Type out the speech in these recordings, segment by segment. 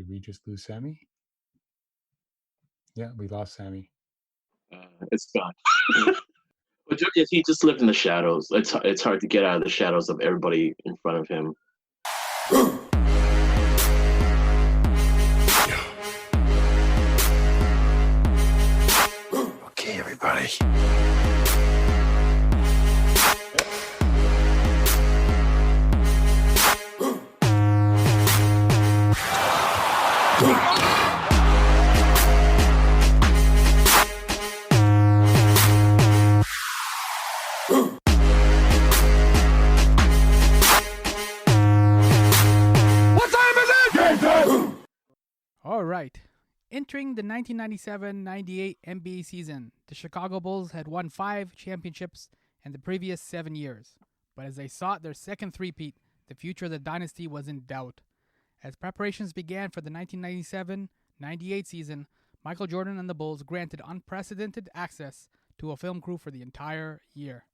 Did we just lose Sammy? Yeah, we lost Sammy. It's gone. But he just lived in the shadows. It's hard to get out of the shadows of everybody in front of him. Okay, everybody. All right. Entering the 1997-98 NBA season, the Chicago Bulls had won 5 championships in the previous 7 years. But as they sought their second three-peat, the future of the dynasty was in doubt. As preparations began for the 1997-98 season, Michael Jordan and the Bulls granted unprecedented access to a film crew for the entire year.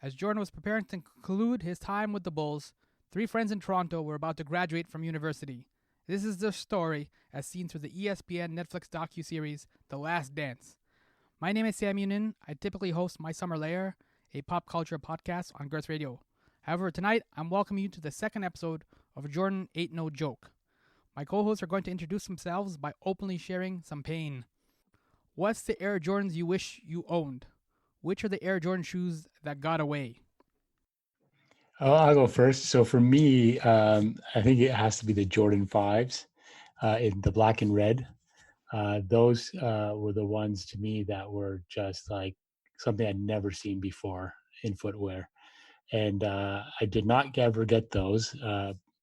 As Jordan was preparing to conclude his time with the Bulls, 3 friends in Toronto were about to graduate from university. This is their story as seen through the ESPN Netflix docu-series The Last Dance. My name is Sammy Younan. I typically host My Summer Lair, a pop culture podcast on Girth Radio. However, tonight I'm welcoming you to the second episode of Jordan Ain't No Joke. My co-hosts are going to introduce themselves by openly sharing some pain. What's the Air Jordans you wish you owned? Which are the Air Jordan shoes that got away? I'll go first. So for me, I think it has to be the Jordan 5s in the black and red. Those were the ones to me that were just like something I'd never seen before in footwear. And I did not ever get those,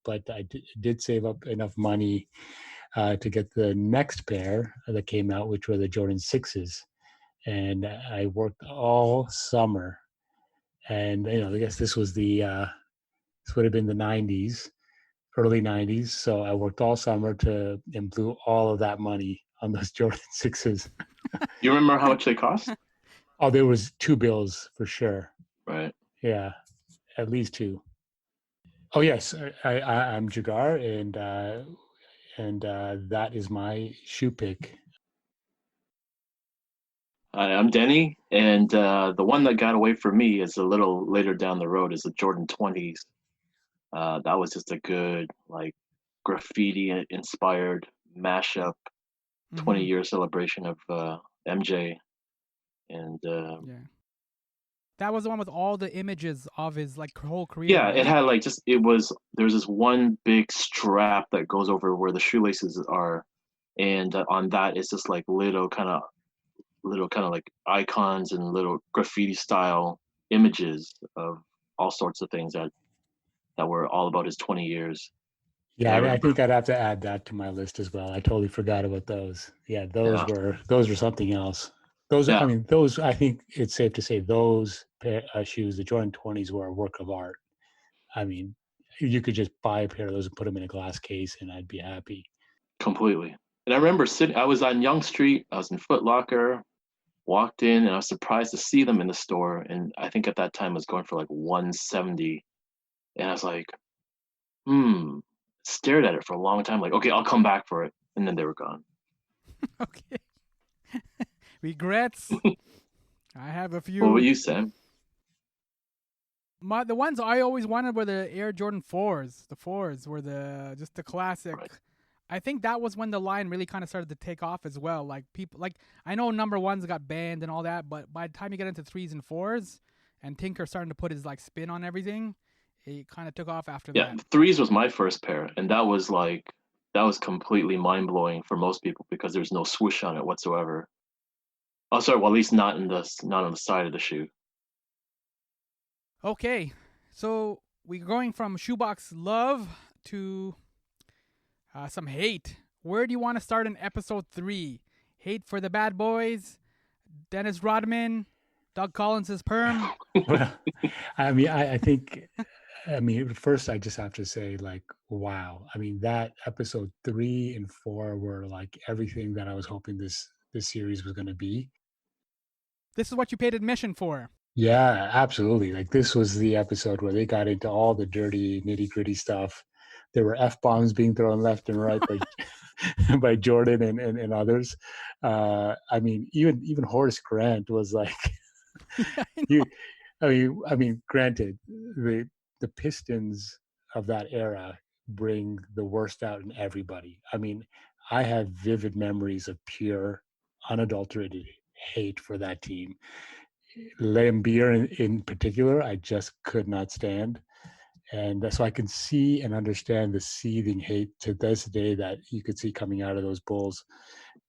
but I did save up enough money to get the next pair that came out, which were the Jordan 6s. And I worked all summer. And, I guess this was this would have been the 90s, early 90s. So I worked all summer and blew all of that money on those Jordan 6s. You remember how much they cost? Oh, there was 2 bills for sure. Right. Yeah, at least 2. Oh, yes, I'm Jigar, and that is my shoe pick. Hi, I'm Denny, and the one that got away from me is a little later down the road is the Jordan 20s. That was just a good, graffiti-inspired mashup, 20-year celebration of MJ. And yeah, that was the one with all the images of his whole career. Yeah, right? it had there's this one big strap that goes over where the shoelaces are, and on that it's just like little kind of like icons and little graffiti style images of all sorts of things that were all about his 20 years. Yeah, I think I'd have to add that to my list as well. I totally forgot about those. Yeah, those were something else. I think it's safe to say those shoes, the Jordan 20s, were a work of art. I mean, you could just buy a pair of those and put them in a glass case and I'd be happy. Completely. And I remember I was on Yonge Street, I was in Foot Locker, walked in, and I was surprised to see them in the store. And I think at that time it was going for like $170. And I was like, stared at it for a long time, like, okay, I'll come back for it. And then they were gone. Okay. Regrets? I have a few. What were you, Sam? The ones I always wanted were the Air Jordan 4s. The 4s were just the classic. Right. I think that was when the line really kind of started to take off as well. Like people, I know number 1s got banned and all that, but by the time you get into 3s and 4s, and Tinker starting to put his spin on everything, it kind of took off after that. Yeah, 3s was my first pair, and that was completely mind blowing for most people because there's no swoosh on it whatsoever. Oh, sorry. Well, at least not on the side of the shoe. Okay, so we're going from shoebox love to some hate. Where do you want to start in episode 3? Hate for the bad boys, Dennis Rodman, Doug Collins' perm. Well, I think first I just have to say, wow. I mean, that episode 3 and 4 were like everything that I was hoping this series was going to be. This is what you paid admission for. Yeah, absolutely. This was the episode where they got into all the dirty, nitty-gritty stuff. There were F-bombs being thrown left and right. by Jordan and others. I mean, even Horace Grant was like, Yeah, I know. you. I mean, granted, the Pistons of that era bring the worst out in everybody. I mean, I have vivid memories of pure, unadulterated hate for that team. Lambeer in particular, I just could not stand. And so I can see and understand the seething hate to this day that you could see coming out of those Bulls.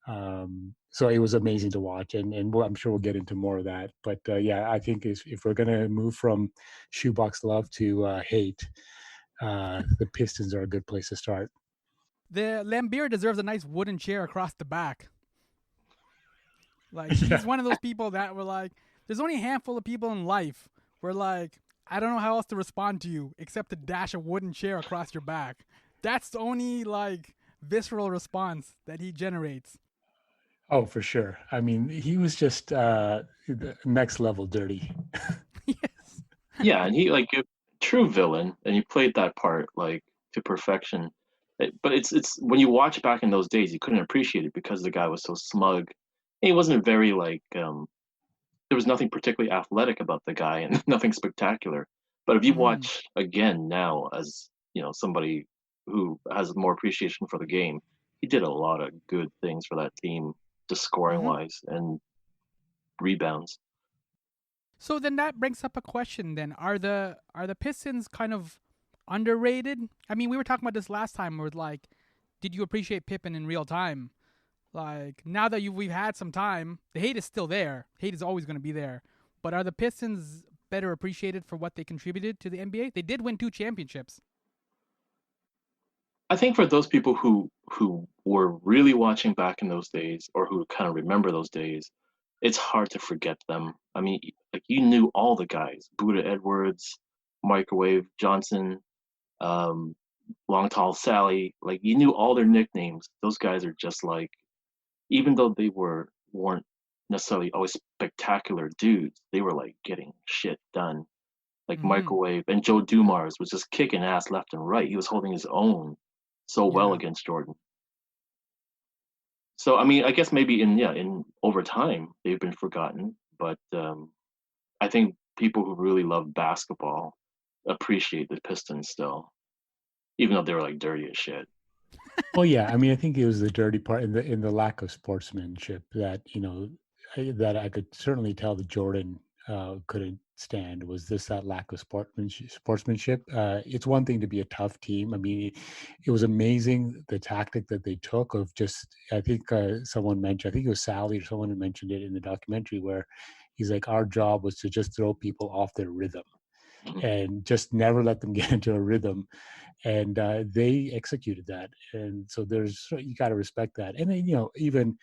So it was amazing to watch, and I'm sure we'll get into more of that. But yeah, I think if we're going to move from shoebox love to hate, the Pistons are a good place to start. The Lambeer deserves a nice wooden chair across the back. Like, he's Yeah. one of those people that were like, there's only a handful of people in life where, like, I don't know how else to respond to you except to dash a wooden chair across your back. That's the only, like, visceral response that he generates. Oh, for sure. I mean, he was just the next level dirty. Yes. Yeah, and he like a true villain, and he played that part like to perfection. But it's when you watch back in those days, you couldn't appreciate it because the guy was so smug. And he wasn't very like there was nothing particularly athletic about the guy and nothing spectacular. But if you Mm-hmm. watch again now as, you know, somebody who has more appreciation for the game, he did a lot of good things for that team, just scoring Mm-hmm. wise and rebounds. So then that brings up a question then. Are the Pistons kind of underrated? I mean, we were talking about this last time where, like, did you appreciate Pippen in real time? Like, now that we've had some time, the hate is still there. Hate is always going to be there. But are the Pistons better appreciated for what they contributed to the NBA? They did win 2 championships. I think for those people who were really watching back in those days or who kind of remember those days, it's hard to forget them. I mean, like you knew all the guys: Buddha Edwards, Microwave Johnson, um, Long Tall Sally. Like you knew all their nicknames. Those guys are just like, even though they weren't necessarily always spectacular dudes, they were like getting shit done. Like Mm-hmm. Microwave and Joe Dumars was just kicking ass left and right. He was holding his own so well Yeah. against Jordan. So I mean, I guess maybe in over time they've been forgotten, but I think people who really love basketball appreciate the Pistons still, even though they were like dirty as shit. Well, yeah. I mean, I think it was the dirty part in the lack of sportsmanship that that I could certainly tell that Jordan couldn't stand was that lack of sportsmanship. It's one thing to be a tough team. I mean, it was amazing the tactic that they took of just. I think someone mentioned. I think it was Sally or someone who mentioned it in the documentary where he's like, our job was to just throw people off their rhythm Mhm. and just never let them get into a rhythm, and they executed that. And so you got to respect that. And then even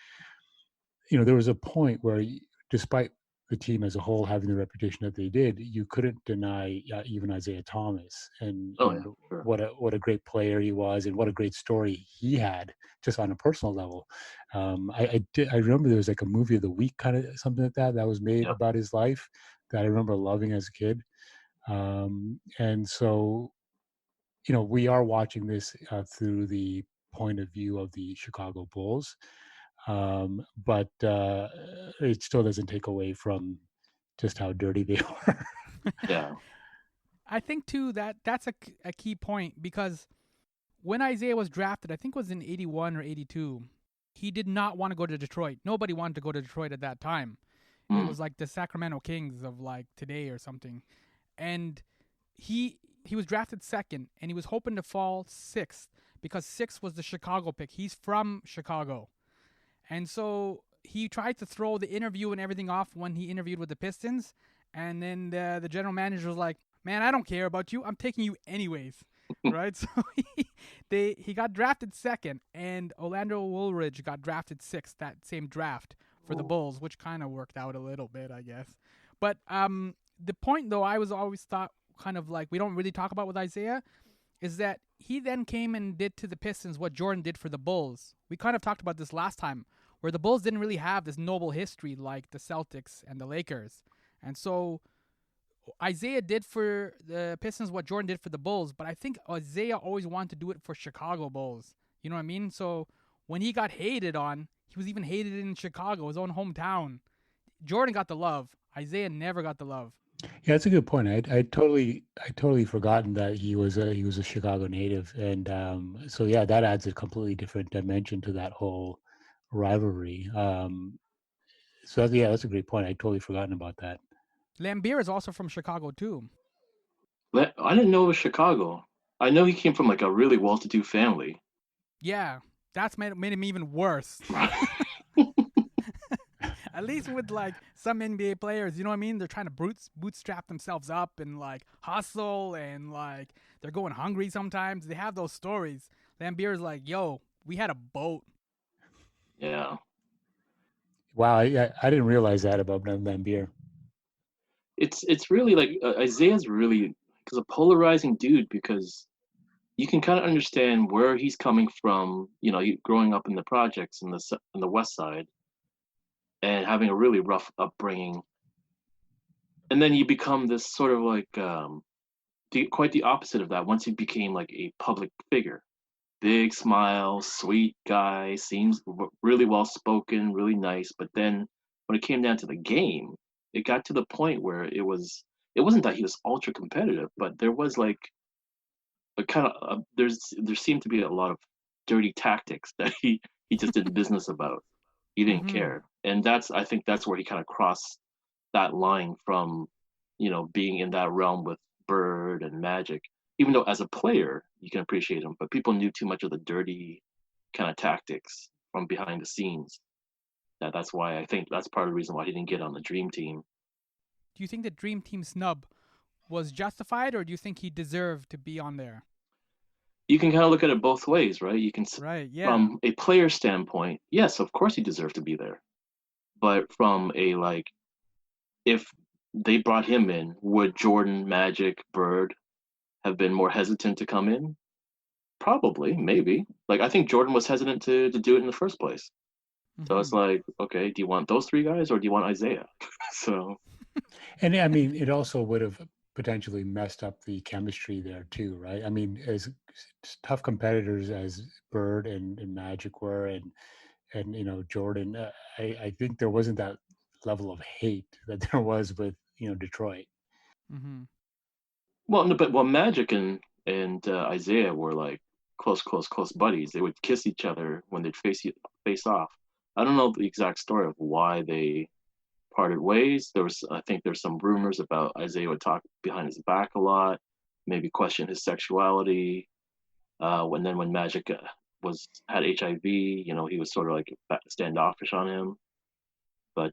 there was a point where despite the team as a whole having the reputation that they did, you couldn't deny even Isaiah Thomas Oh and yeah, sure. what a great player he was and what a great story he had just on a personal level. I remember there was like a movie of the week kind of something like that was made Yep. about his life that I remember loving as a kid. And so we are watching this through the point of view of the Chicago Bulls, but it still doesn't take away from just how dirty they are. Yeah. I think too that that's a key point because when Isaiah was drafted, I think it was in 81 or 82, he did not want to go to Detroit. Nobody wanted to go to Detroit at that time. It Mm. was like the Sacramento Kings of like today or something. And he was drafted second and he was hoping to fall sixth because sixth was the Chicago pick. He's from Chicago. And so he tried to throw the interview and everything off when he interviewed with the Pistons. And then the general manager was like, "Man, I don't care about you. I'm taking you anyways." Right? So he got drafted second, and Orlando Woolridge got drafted sixth that same draft for the Bulls, which kind of worked out a little bit, I guess. But the point though, I was always thought kind of like we don't really talk about with Isaiah is that he then came and did to the Pistons what Jordan did for the Bulls. We kind of talked about this last time, where the Bulls didn't really have this noble history like the Celtics and the Lakers. And so Isaiah did for the Pistons what Jordan did for the Bulls, but I think Isaiah always wanted to do it for Chicago Bulls. You know what I mean? So when he got hated on, he was even hated in Chicago, his own hometown. Jordan got the love. Isaiah never got the love. Yeah, that's a good point. I totally forgotten that he was a Chicago native, and so yeah, that adds a completely different dimension to that whole rivalry. So yeah, that's a great point. I totally forgotten about that. Lambeer is also from Chicago too. I didn't know it was Chicago. I know he came from like a really well-to-do family. Yeah, that's made him even worse. At least with like some NBA players, you know what I mean? They're trying to bootstrap themselves up and like hustle and like they're going hungry sometimes. They have those stories. Lambeer is like, yo, we had a boat. Yeah. Wow, I didn't realize that about Lambeer. It's really like Isaiah's really because a polarizing dude because you can kind of understand where he's coming from. You know, growing up in the projects in the West Side and having a really rough upbringing, and then you become this sort of like quite the opposite of that once you became like a public figure. Big smile, sweet guy, seems really well spoken, really nice. But then when it came down to the game, it got to the point where it wasn't that he was ultra competitive, but there was like a kind of there seemed to be a lot of dirty tactics that he just did business about. He didn't Mm-hmm. care, and I think that's where he kind of crossed that line from, being in that realm with Bird and Magic. Even though as a player you can appreciate him, but people knew too much of the dirty kind of tactics from behind the scenes. That's why I think that's part of the reason why he didn't get on the Dream Team. Do you think the Dream Team snub was justified, or do you think he deserved to be on there? You can kind of look at it both ways, right? Right, yeah. From a player standpoint, yes, of course he deserved to be there. But from a like, if they brought him in, would Jordan, Magic, Bird have been more hesitant to come in? Probably, maybe. Like I think Jordan was hesitant to do it in the first place. So Mm-hmm. it's like, okay, do you want those three guys or do you want Isaiah? So And I mean, it also would have potentially messed up the chemistry there too, right? I mean, as tough competitors as Bird and Magic were, and Jordan, I think there wasn't that level of hate that there was with Detroit. Mm-hmm. well, no, but Magic and Isaiah were like close buddies. They would kiss each other when they'd face off. I don't know the exact story of why they parted ways. I think there's some rumors about Isaiah would talk behind his back a lot, maybe question his sexuality. When Magic had HIV, he was sort of like standoffish on him. But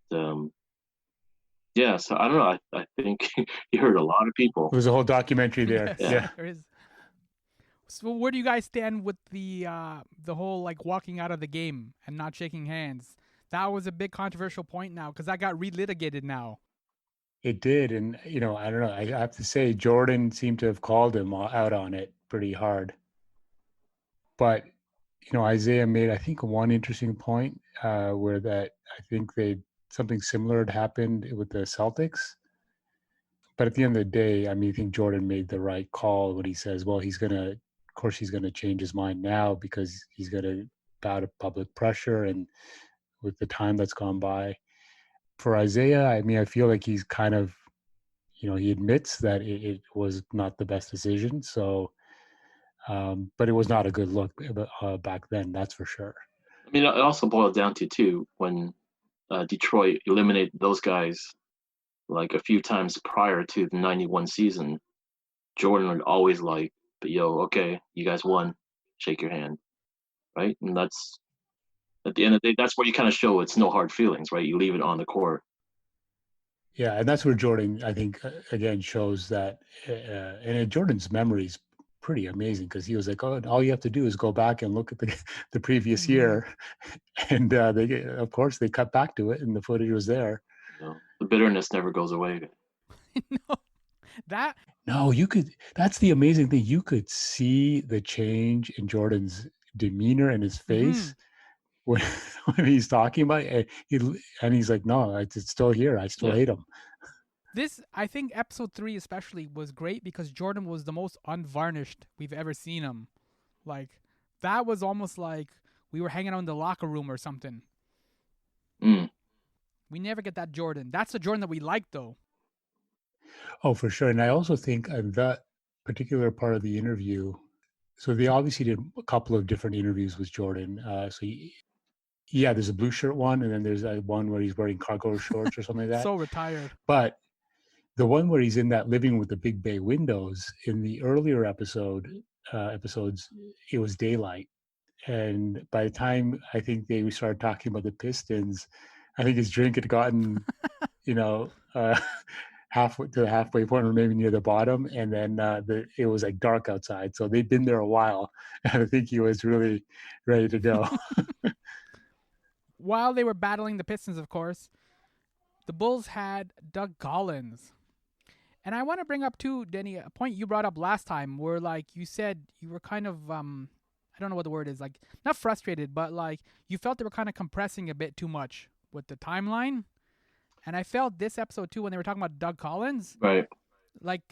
yeah, so I don't know. I think he hurt a lot of people. There was a whole documentary there. Yes, Yeah. Yeah. there is. So where do you guys stand with the whole like walking out of the game and not shaking hands? That was a big controversial point now because that got relitigated now. It did, and I don't know. I have to say, Jordan seemed to have called him out on it pretty hard. But Isaiah made, I think, one interesting point where that I think something similar had happened with the Celtics. But at the end of the day, I mean, I think Jordan made the right call when he says, "Well, of course, he's gonna change his mind now because he's gonna bow to public pressure and with the time that's gone by." For Isaiah, I mean, I feel like he's kind of he admits that it was not the best decision. So, but it was not a good look back then, that's for sure. I mean, it also boiled down to too when Detroit eliminated those guys like a few times prior to the '91 season. Jordan would always like, "But yo, okay, you guys won, shake your hand," right? And that's at the end of the day, that's where you kind of show it's no hard feelings, right? You leave it on the court. Yeah, and that's where Jordan, I think, again shows that, and Jordan's memory is pretty amazing because he was like, "Oh, all you have to do is go back and look at the previous Mm-hmm. year," and of course, they cut back to it, and the footage was there. The bitterness never goes away. No, that No, you could. That's the amazing thing. You could see the change in Jordan's demeanor and his mm-hmm. face when, when he's talking about it. And he's like, "No, it's still here. I still Yeah. hate him." This, I think, episode 3 especially was great because Jordan was the most unvarnished we've ever seen him. Like, that was almost like we were hanging out in the locker room or something. Mm. We never get that Jordan. That's the Jordan that we like, though. Oh, for sure. And I also think that particular part of the interview. So they obviously did a couple of different interviews with Jordan. Yeah, there's a blue shirt one, and then there's one where he's wearing cargo shorts or something like that. So retired. But the one where he's in that living with the big bay windows, in the earlier episodes, it was daylight. And by the time I think they started talking about the Pistons, I think his drink had gotten, you know, halfway to the halfway point, or maybe near the bottom, and then it was like dark outside. So they'd been there a while, and I think he was really ready to go. While they were battling the Pistons, of course, the Bulls had Doug Collins. And I want to bring up too, Denny, a point you brought up last time where like you said you were kind of I don't know what the word is, like not frustrated, but like you felt they were kind of compressing a bit too much with the timeline. And I felt this episode too when they were talking about Doug Collins. Right. Like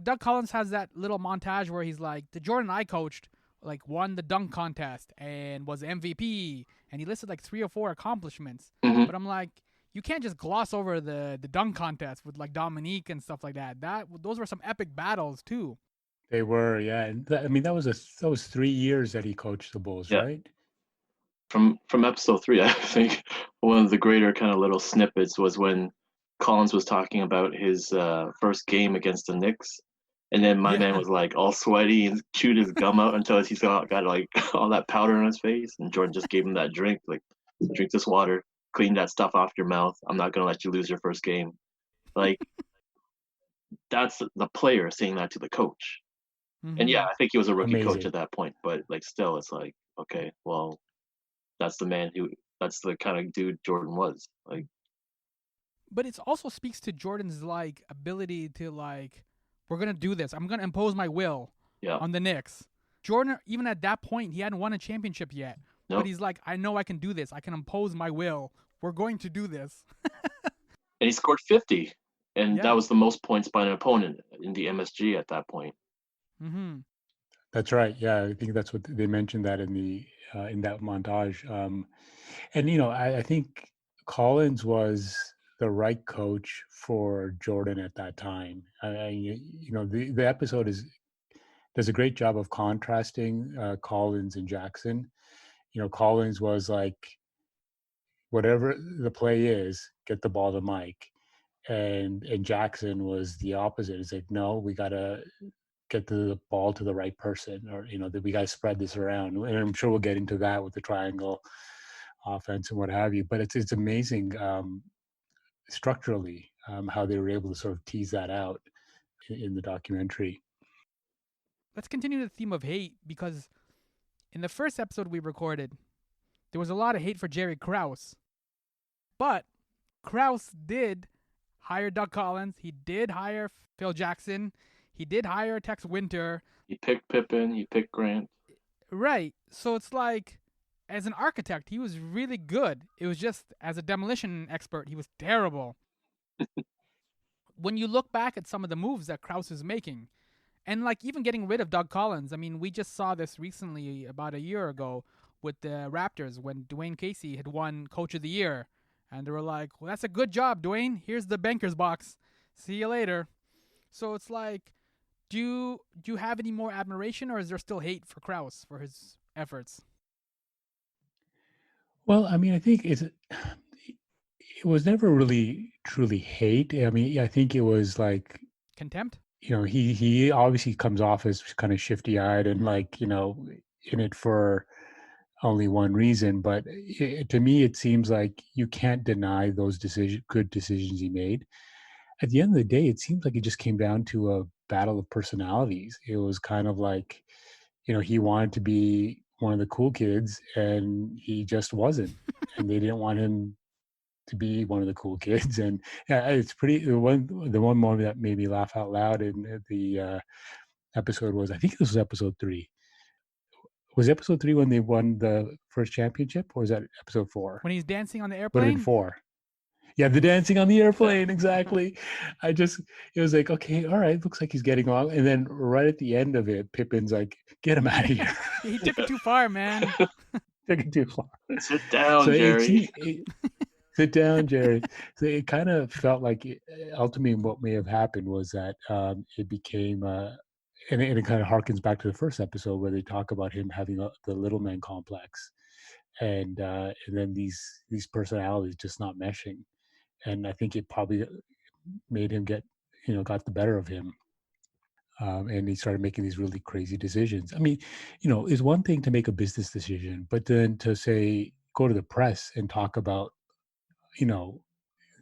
Doug Collins has that little montage where he's like, the Jordan I coached like won the dunk contest and was MVP, and he listed like 3 or 4 accomplishments. Mhm. But I'm like, you can't just gloss over the dunk contest with like Dominique and stuff like that. Those were some epic battles too. They were, yeah. And that was 3 years that he coached the Bulls, Yeah. right? From episode 3, I think one of the greater kind of little snippets was when Collins was talking about his first game against the Knicks, and then my man was like all sweaty and chewed his gum out until he's got like all that powder on his face, and Jordan just gave him that drink, like, drink this water, clean that stuff off your mouth. I'm not gonna let you lose your first game. Like, that's the player saying that to the coach. Mm-hmm. And yeah, I think he was a rookie coach Amazing. at that point, but like still, it's like, okay, well, that's the kind of dude Jordan was. Like, But it also speaks to Jordan's like ability to like, we're gonna do this. I'm gonna impose my will yeah, on the Knicks. Jordan, even at that point, he hadn't won a championship yet. no, But he's like, I know I can do this. I can impose my will. We're going to do this. and he scored 50, and Yeah. that was the most points by an opponent in the MSG at that point. Mm-hmm. That's right. Yeah, I think that's what they mentioned that in that montage. And I think Collins was the right coach for Jordan at that time. The episode does a great job of contrasting Collins and Jackson. Collins was like, whatever the play is, get the ball to Mike, and Jackson was the opposite. It's like, no, we gotta get the ball to the right person, or that we got to spread this around. And I'm sure we'll get into that with the triangle offense and what have you. But it's amazing structurally how they were able to sort of tease that out in the documentary. Let's continue the theme of hate, because in the first episode we recorded, there was a lot of hate for Jerry Krause. But Krause did hire Doug Collins. He did hire Phil Jackson. He did hire Tex Winter. He picked Pippen. He picked Grant. Right. So it's like, as an architect, he was really good. It was just, as a demolition expert, he was terrible. When you look back at some of the moves that Krause is making, and like even getting rid of Doug Collins, I mean, we just saw this recently about a year ago with the Raptors when Dwayne Casey had won Coach of the Year. And they were like, well, that's a good job, Dwayne. Here's the banker's box. See you later. So it's like, do you have any more admiration, or is there still hate for Krause for his efforts? Well, I mean, I think it was never really truly hate. I mean, I think it was like, Contempt? he obviously comes off as kind of shifty-eyed and like, in it for only one reason. But to me, it seems like you can't deny those good decisions he made. At the end of the day, it seems like it just came down to a battle of personalities. It was kind of like, he wanted to be one of the cool kids and he just wasn't. And they didn't want him to be one of the cool kids. And yeah, it's the one moment that made me laugh out loud in the episode was, I think this was episode 3. Was episode 3 when they won the first championship, or was that episode 4? When he's dancing on the Would have been airplane? 4. Yeah, the dancing on the airplane, exactly. It was like, okay, all right, looks like he's getting along. And then right at the end of it, Pippin's like, get him out of here. He took it too far, man. took it too far. Sit So down, it Jerry. seemed, sit down, Jerry. So it kind of felt like ultimately what may have happened was that it became, and it kind of harkens back to the first episode where they talk about him having the little man complex, and then these personalities just not meshing, and I think it probably made him got the better of him, and he started making these really crazy decisions. I mean, it's one thing to make a business decision, but then to say go to the press and talk about you know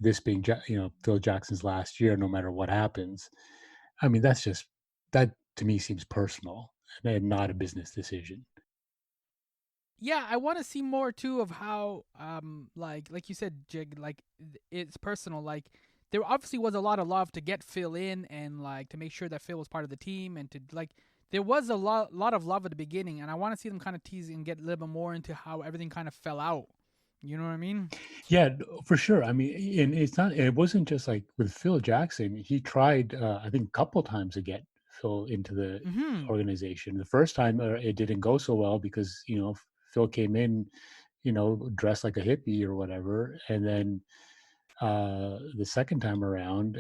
this being Phil Jackson's last year, no matter what happens. I mean, that to me seems personal and not a business decision. Yeah, I want to see more too of how like you said, Jig, like it's personal. Like there obviously was a lot of love to get Phil in and like to make sure that Phil was part of the team and to like there was a lot of love at the beginning, and I want to see them kind of tease and get a little bit more into how everything kind of fell out. You know what I mean? Yeah, for sure. I mean, and it wasn't just like with Phil Jackson. He tried, I think, a couple times to get Phil into the Mhm. organization. The first time it didn't go so well because Phil came in, dressed like a hippie or whatever, and then the second time around,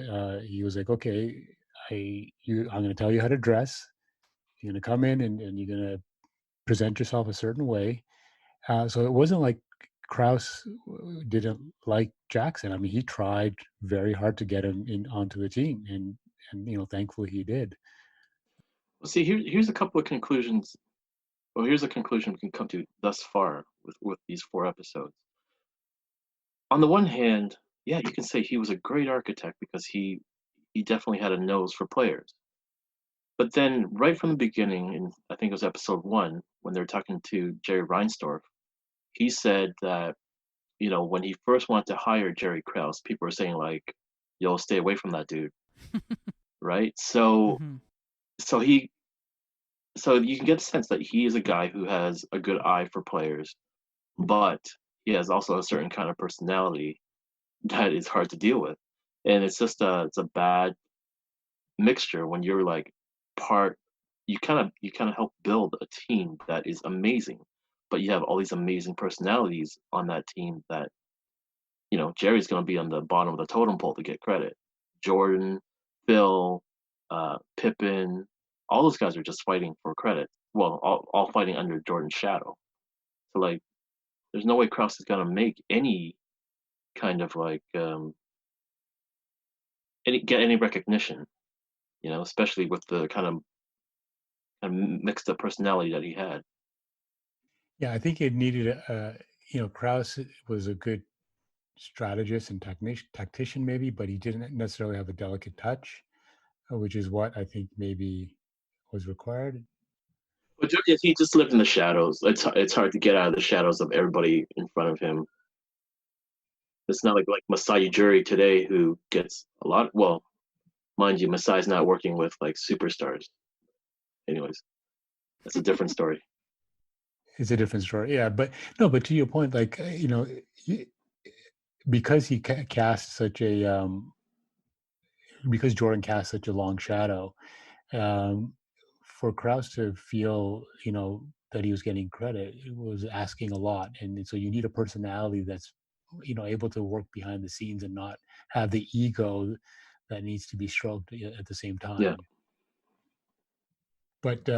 he was like, "Okay, I'm going to tell you how to dress. You're going to come in and you're going to present yourself a certain way." So it wasn't like Kraus didn't like Jackson. I mean, he tried very hard to get him in onto the team, and thankfully he did. Well, see, here's a couple of conclusions. Well, here's a conclusion we can come to thus far with these 4 episodes. On the one hand, yeah, you can say he was a great architect because he definitely had a nose for players. But then, right from the beginning, in I think it was episode 1, when they're talking to Jerry Reinsdorf, he said that when he first wanted to hire Jerry Krause, people were saying like, "Yo, stay away from that dude," right? So, Mhm. so he, so you can get the sense that he is a guy who has a good eye for players, but he has also a certain kind of personality that is hard to deal with, and it's a bad mixture when you're like part you kind of help build a team that is amazing, but you have all these amazing personalities on that team that Jerry's going to be on the bottom of the totem pole to get credit. Jordan, Phil, Pippen, all those guys are just fighting for credit. Well, all fighting under Jordan's shadow. So like, there's no way Krause is going to make any kind of like get any recognition. Especially with the kind of mixed up personality that he had. Yeah, I think it needed Kraus was a good strategist and tactician maybe, but he didn't necessarily have a delicate touch, which is what I think maybe was required. But if he just lived in the shadows, it's hard to get out of the shadows of everybody in front of him. It's not like Masai Ujiri today who gets a lot. Well, mind you, Masai's not working with like superstars. Anyways, that's a different story. It's a different story. Yeah, but no, but to your point, like because he cast such a because Jordan cast such a long shadow, um, for Kraus to feel, that he was getting credit, it was asking a lot. And so you need a personality that's, able to work behind the scenes and not have the ego that needs to be stroked at the same Yeah. time. But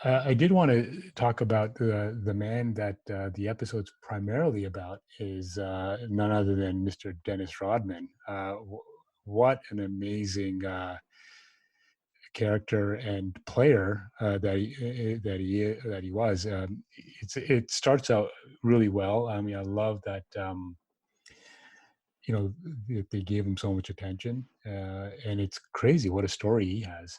I did want to talk about the man that the episode's primarily about is none other than Mr. Dennis Rodman. What an amazing character and player that he was. It starts out really well. I mean, I love that they gave him so much attention, and it's crazy what a story he has.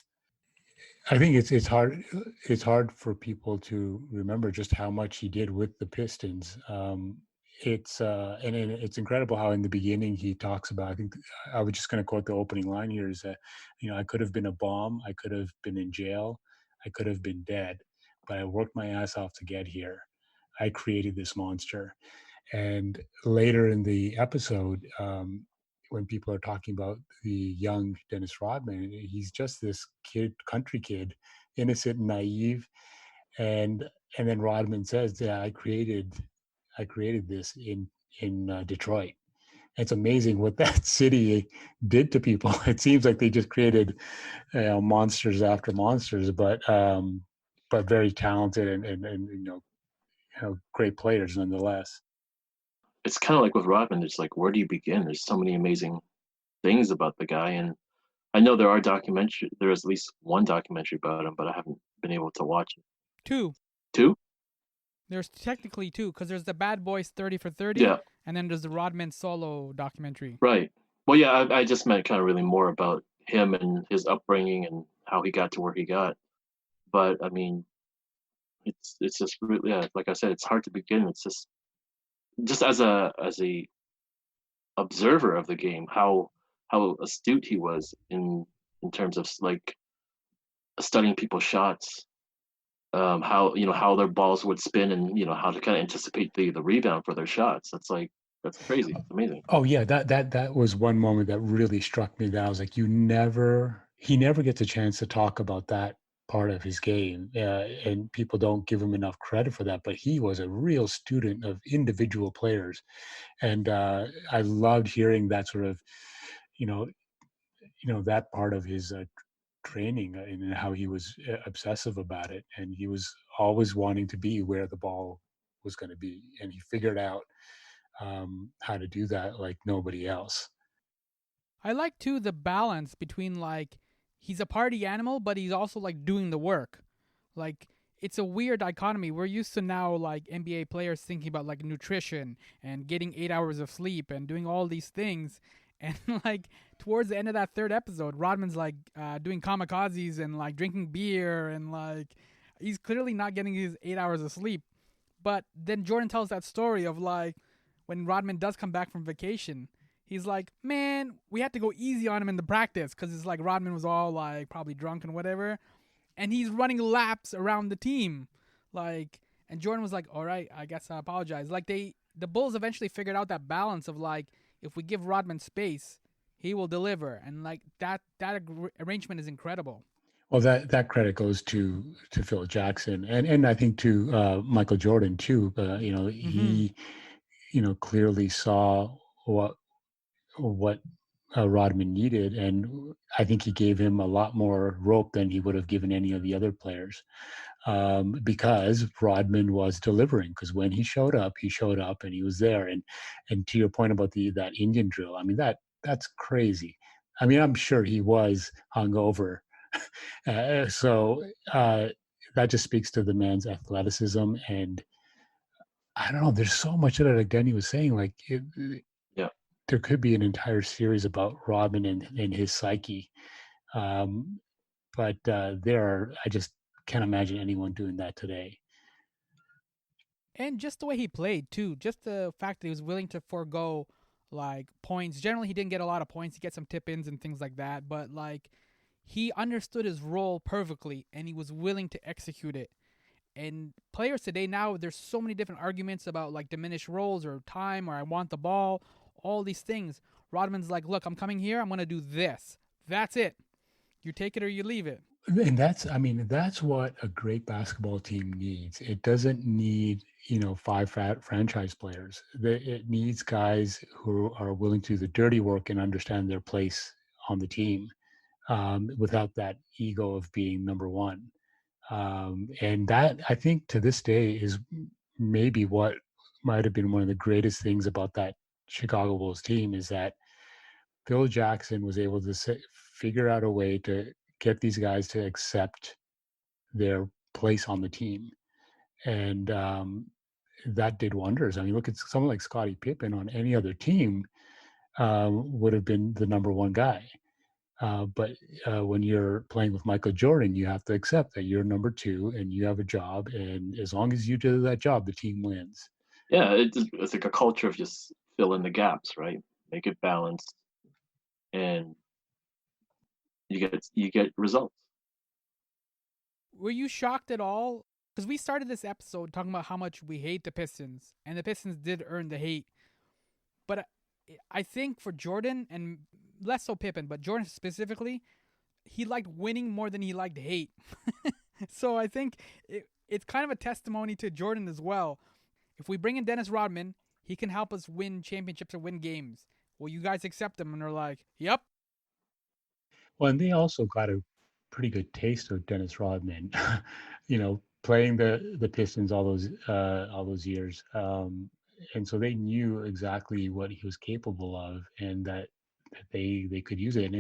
I think it's hard for people to remember just how much he did with the Pistons. And it's incredible how in the beginning he talks about. I think I was just going to quote the opening line here: is that I could have been a bomb, I could have been in jail, I could have been dead, but I worked my ass off to get here. I created this monster. And later in the episode, when people are talking about the young Dennis Rodman, he's just this kid, country kid, innocent and naive. And then Rodman says, "Yeah, I created I created this in Detroit. It's amazing what that city did to people. It seems like they just created monsters after monsters, but very talented and great players nonetheless. It's kind of like with Rodman. It's like, where do you begin? There's so many amazing things about the guy, and I know there is at least one documentary about him, but I haven't been able to watch it. Two. Two? There's technically two, because there's the Bad Boys 30 for 30, Yeah, and then there's the Rodman solo documentary. right. Well, yeah, I just meant kind of really more about him and his upbringing and how he got to where he got. But I mean, it's just really, yeah, like I said, it's hard to begin. It's just as a observer of the game, how astute he was in terms of like studying people's shots, how how their balls would spin, and how to kind of anticipate the rebound for their shots. That's crazy. It's amazing. Oh yeah, that was one moment that really struck me. That I was like, he never gets a chance to talk about that part of his game, and people don't give him enough credit for that. But he was a real student of individual players, and I loved hearing that sort of, you know, that part of his training and how he was obsessive about it, and he was always wanting to be where the ball was going to be, and he figured out how to do that like nobody else. I like too the balance between like he's a party animal, but he's also like doing the work. Like it's a weird dichotomy. We're used to now like NBA players thinking about like nutrition and getting 8 hours of sleep and doing all these things. And like towards the end of that third episode, Rodman's like doing kamikazes and like drinking beer and like he's clearly not getting his 8 hours of sleep. But then Jordan tells that story of like when Rodman does come back from vacation, he's like, man, we had to go easy on him in the practice because it's like Rodman was all like probably drunk and whatever. And he's running laps around the team. Like, and Jordan was like, all right, I guess I apologize. Like the Bulls eventually figured out that balance of like, if we give Rodman space, he will deliver. And like that arrangement is incredible. Well, that credit goes to Phil Jackson and I think to Michael Jordan too. Mm-hmm. He clearly saw what Rodman needed, and I think he gave him a lot more rope than he would have given any of the other players, because Rodman was delivering. Because when he showed up, and he was there. And to your point about that Indian drill, I mean that's crazy. I mean, I'm sure he was hungover, so that just speaks to the man's athleticism. And I don't know. There's so much of it, like Denny was saying, like Yeah. there could be an entire series about Rodman and his psyche. Um, but I just can't imagine anyone doing that today. And just the way he played too, just the fact that he was willing to forego like points. Generally, he didn't get a lot of points. He get some tip-ins and things like that, but like he understood his role perfectly and he was willing to execute it. And players today now, there's so many different arguments about like diminished roles or time or I want the ball, all these things. Rodman's like, look, I'm coming here. I'm gonna do this. That's it. You take it or you leave it. And that's what a great basketball team needs. It doesn't need, five franchise players. It needs guys who are willing to do the dirty work and understand their place on the team, without that ego of being number one. And that, I think, to this day is maybe what might have been one of the greatest things about that Chicago Bulls team, is that Phil Jackson was able to figure out a way to get these guys to accept their place on the team. And that did wonders. I mean, look at someone like Scottie Pippen on any other team, would have been the number one guy. But when you're playing with Michael Jordan, you have to accept that you're number two and you have a job. And as long as you do that job, the team wins. Yeah, it's like a culture of just fill in the gaps, right? Make it balanced, and you get results. Were you shocked at all? Because we started this episode talking about how much we hate the Pistons, and the Pistons did earn the hate. But I think for Jordan, and less so Pippen, but Jordan specifically, he liked winning more than he liked hate. So I think it's kind of a testimony to Jordan as well. if we bring in Dennis Rodman, he can help us win championships or win games. Will you guys accept him? And they're like, yep. Well, and they also got a pretty good taste of Dennis Rodman, playing the Pistons all those years, and so they knew exactly what he was capable of, and that they could use it.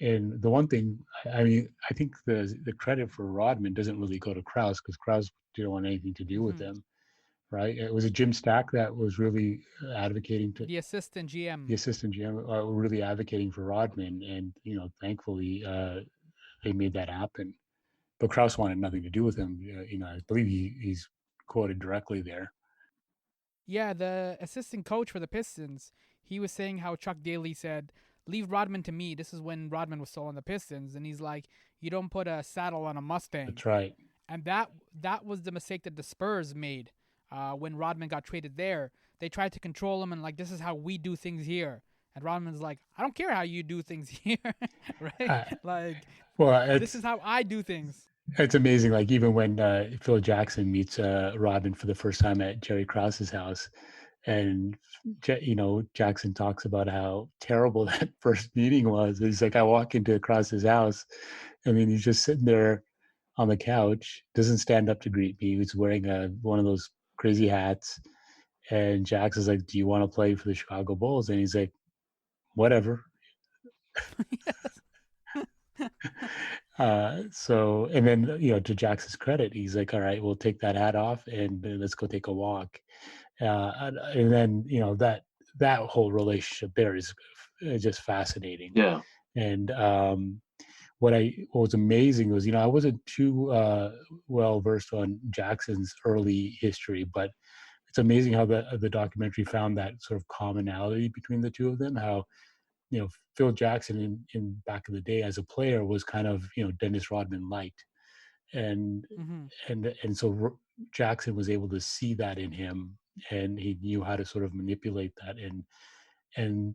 And the one thing, I mean, I think the credit for Rodman doesn't really go to Krause, because Krause didn't want anything to do with him, right? It was a Jim Stack that was really advocating to The assistant GM. the assistant GM, were really advocating for Rodman, and thankfully they made that happen. But Krause wanted nothing to do with him. I believe he's quoted directly there. Yeah, the assistant coach for the Pistons, he was saying how Chuck Daly said, leave Rodman to me. This is when Rodman was still on the Pistons. And he's like, you don't put a saddle on a Mustang. That's right. And that was the mistake that the Spurs made when Rodman got traded there. They tried to control him and like, this is how we do things here. And Rodman's like, I don't care how you do things here, right? This is how I do things. It's amazing. Like even when Phil Jackson meets Rodman for the first time at Jerry Krause's house, and Jackson talks about how terrible that first meeting was. He's like, I walk into Krause's house, and then he's just sitting there on the couch, doesn't stand up to greet me. He's wearing one of those crazy hats, and Jackson's like, do you want to play for the Chicago Bulls? And he's like, whatever. And then to Jackson's credit, he's like, all right, we'll take that hat off and let's go take a walk. And then that whole relationship there is just fascinating. Yeah. And what was amazing was I wasn't too well versed on Jackson's early history, but it's amazing how the documentary found that sort of commonality between the two of them. How Phil Jackson in back in the day as a player was kind of Dennis Rodman light, and so Jackson was able to see that in him, and he knew how to sort of manipulate that, and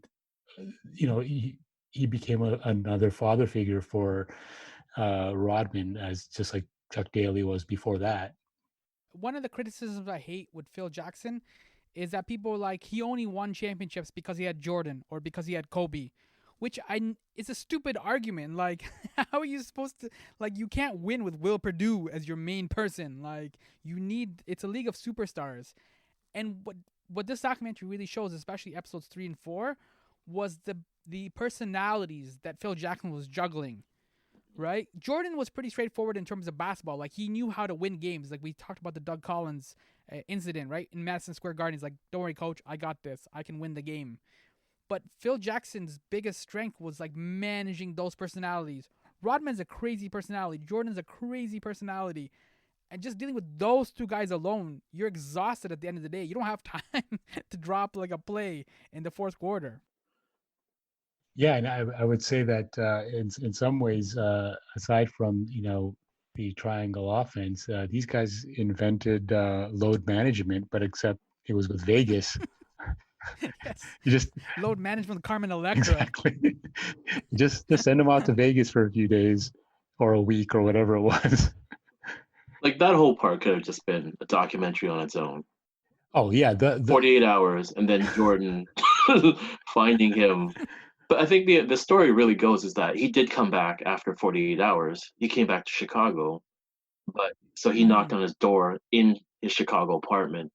he became another father figure for Rodman, as just like Chuck Daly was before that. One of the criticisms I hate with Phil Jackson is that people are like, he only won championships because he had Jordan or because he had Kobe, which it's a stupid argument. Like, how are you supposed to, like, you can't win with Will Perdue as your main person. Like, it's a league of superstars. And what this documentary really shows, especially episodes 3 and 4, was the personalities that Phil Jackson was juggling. Right? Jordan was pretty straightforward in terms of basketball. Like, he knew how to win games. Like, we talked about the Doug Collins incident, right? In Madison Square Garden, he's like, don't worry, coach, I got this. I can win the game. But Phil Jackson's biggest strength was, like, managing those personalities. Rodman's a crazy personality. Jordan's a crazy personality. And just dealing with those two guys alone, you're exhausted at the end of the day. You don't have time to drop, like, a play in the fourth quarter. Yeah, and I would say that in some ways, aside from the triangle offense, these guys invented load management, but except it was with Vegas. Yes. You just load management with Carmen Electra. Exactly. just send them out to Vegas for a few days or a week or whatever it was. Like that whole part could have just been a documentary on its own. Oh yeah, the 48 hours, and then Jordan finding him. But I think the story really goes is that he did come back after 48 hours. He came back to Chicago, but so he knocked on his door in his Chicago apartment.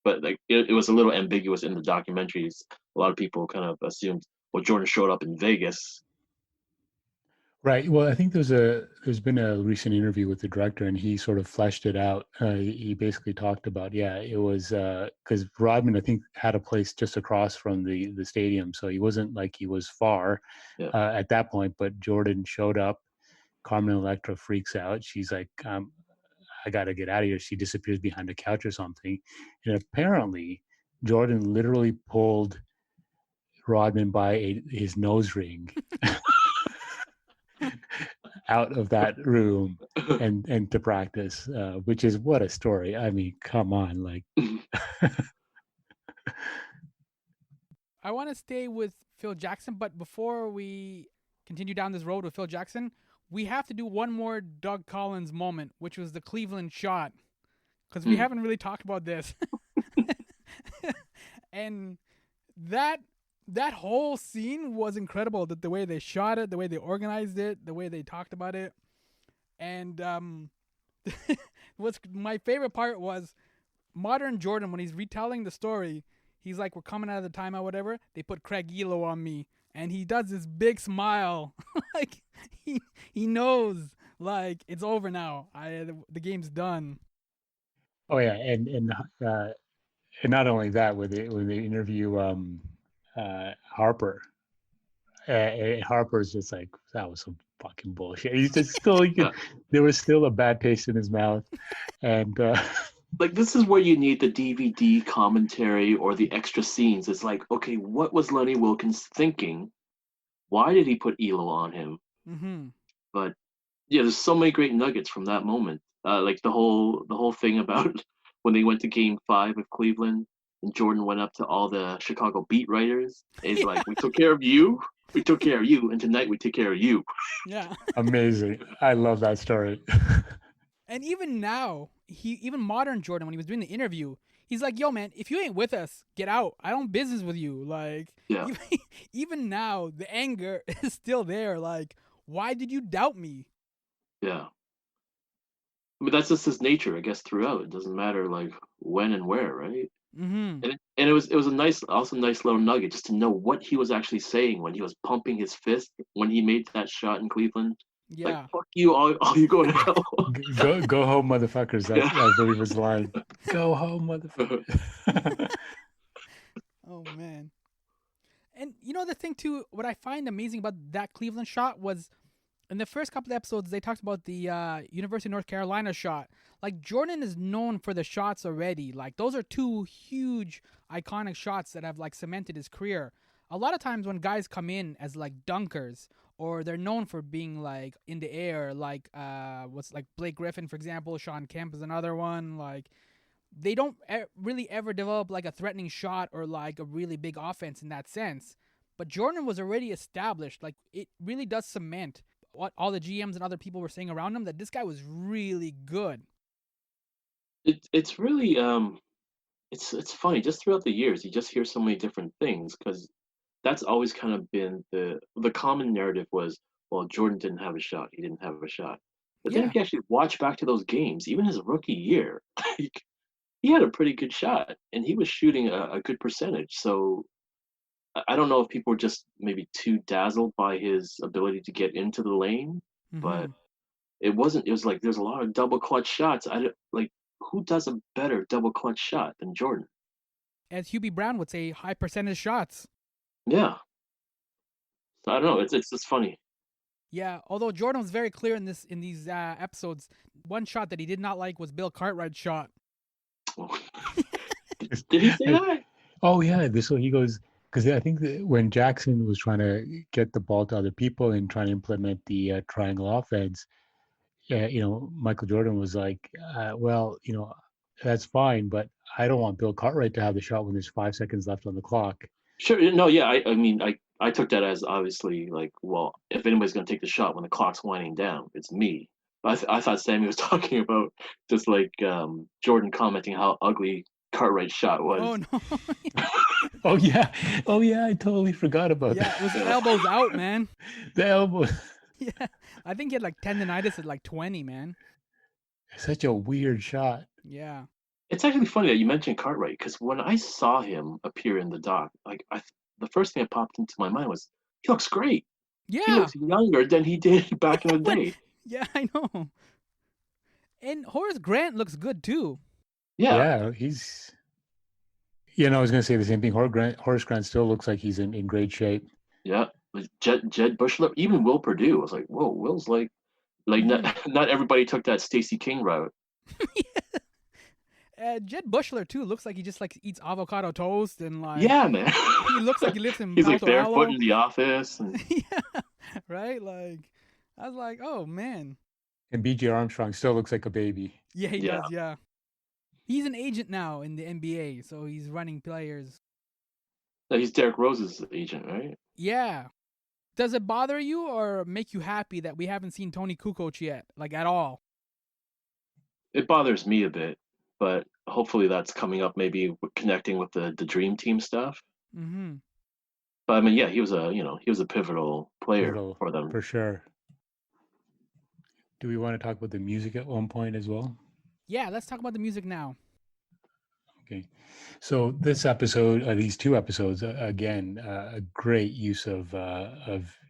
But like it was a little ambiguous in the documentaries. A lot of people kind of assumed, well, Jordan showed up in Vegas. Right. Well, I think there's been a recent interview with the director, and he sort of fleshed it out. He basically talked about, it was because Rodman, I think, had a place just across from the stadium, so he wasn't like he was far at that point. But Jordan showed up. Carmen Electra freaks out. She's like, I got to get out of here. She disappears behind a couch or something, and apparently Jordan literally pulled Rodman by his nose ring. out of that room and to practice, which is what a story. I mean, come on, like. I want to stay with Phil Jackson, but before we continue down this road with Phil Jackson, we have to do one more Doug Collins moment, which was the Cleveland shot, because we haven't really talked about this. And that whole scene was incredible. The way they shot it, the way they organized it, the way they talked about it. And what's my favorite part was modern Jordan, when he's retelling the story, he's like, we're coming out of the timeout, whatever. They put Craig Elo on me. And he does this big smile. Like, he knows, like, it's over now. The game's done. Oh yeah, and not only that, when they interview Harper, Harper's just like, that was some fucking bullshit. He's just still, Yeah. there was still a bad taste in his mouth, and Like, this is where you need the DVD commentary or the extra scenes. It's like, okay, what was Lenny Wilkens thinking? Why did he put Elo on him? Mm-hmm. But yeah, there's so many great nuggets from that moment. Like the whole thing about when they went to Game 5 of Cleveland, and Jordan went up to all the Chicago beat writers. And he's like, "We took care of you. We took care of you, and tonight we take care of you." Yeah. amazing. I love that story. And even now, even modern Jordan, when he was doing the interview, he's like, "Yo, man, if you ain't with us, get out. I don't business with you." Like, Yeah. even now, the anger is still there. Like, why did you doubt me? Yeah. I mean, that's just his nature, I guess. Throughout, it doesn't matter like when and where, right? Mm-hmm. And it was a nice little nugget just to know what he was actually saying when he was pumping his fist when he made that shot in Cleveland. Like, Yeah. fuck you, all you going to hell. Go home, motherfuckers. That's, Yeah. I believe his line. Go home, motherfuckers. Oh man. And you know the thing too, what I find amazing about that Cleveland shot was in the first couple of episodes they talked about the University of North Carolina shot. Like Jordan is known for the shots already. Like those are two huge iconic shots that have like cemented his career. A lot of times when guys come in as like dunkers or they're known for being like in the air, like what's like Blake Griffin for example, Sean Kemp is another one, like they don't really ever develop like a threatening shot or like a really big offense in that sense. But Jordan was already established. Like it really does cement what all the GMs and other people were saying around him that this guy was really good. It's really it's funny just throughout the years you just hear so many different things because that's always kind of been the common narrative was, well, Jordan didn't have a shot, he didn't have a shot. But then Yeah. if you actually watch back to those games, even his rookie year, like, he had a pretty good shot and he was shooting a good percentage. So I don't know if people were just maybe too dazzled by his ability to get into the lane, Mm-hmm. but it wasn't. It was like there's a lot of double clutch shots. I don't like who does a better double clutch shot than Jordan. As Hubie Brown would say, high percentage shots. Yeah, so I don't know. It's just funny. Yeah, although Jordan was very clear in these episodes, one shot that he did not like was Bill Cartwright's shot. Did he say that? Oh yeah, this one he goes, because I think that when Jackson was trying to get the ball to other people and trying to implement the triangle offense, yeah, Michael Jordan was like, well, that's fine, but I don't want Bill Cartwright to have the shot when there's 5 seconds left on the clock. Sure. No. Yeah. I mean, I took that as obviously like, well, if anybody's gonna take the shot when the clock's winding down, it's me. But I thought Sammy was talking about just like Jordan commenting how ugly Cartwright's shot Oh was. no. Oh yeah, I totally forgot about Yeah, that. it was elbows out, man. The elbow. Yeah. I think he had like tendonitis at like 20, man. Such a weird shot. Yeah. It's actually funny that you mentioned Cartwright because when I saw him appear in the doc, like the first thing that popped into my mind was he looks great. He Yeah. looks younger than he did back in the When- day. yeah, I know. And Horace Grant looks good too. Yeah, Yeah, he's. I was going to say the same thing. Horace Grant still looks like he's in great shape. yeah. Like Jed Bushler, even Will Purdue. I was like, whoa, Will's like Mhm. not everybody took that Stacey King route. Jed Bushler too looks like he just like eats avocado toast and like Yeah, man. he looks like he lives in He's like Palo barefoot Alto. in the office. And Yeah, right. Like I was like, oh man, And BJ Armstrong still looks like a baby. yeah, he Yeah. does. Yeah, he's an agent now in the NBA, so he's running players. he's Derrick Rose's agent, right? Yeah. Does it bother you or make you happy that we haven't seen Tony Kukoc yet, like at all? It bothers me a bit but hopefully that's coming up. Maybe connecting with the Dream Team stuff. Mm-hmm. But I mean, yeah, he was a pivotal player Pivotal for them. for sure. Do we want to talk about the music at one point as well? Yeah, let's talk about the music now. Okay. So this episode, these two episodes, again, a great use of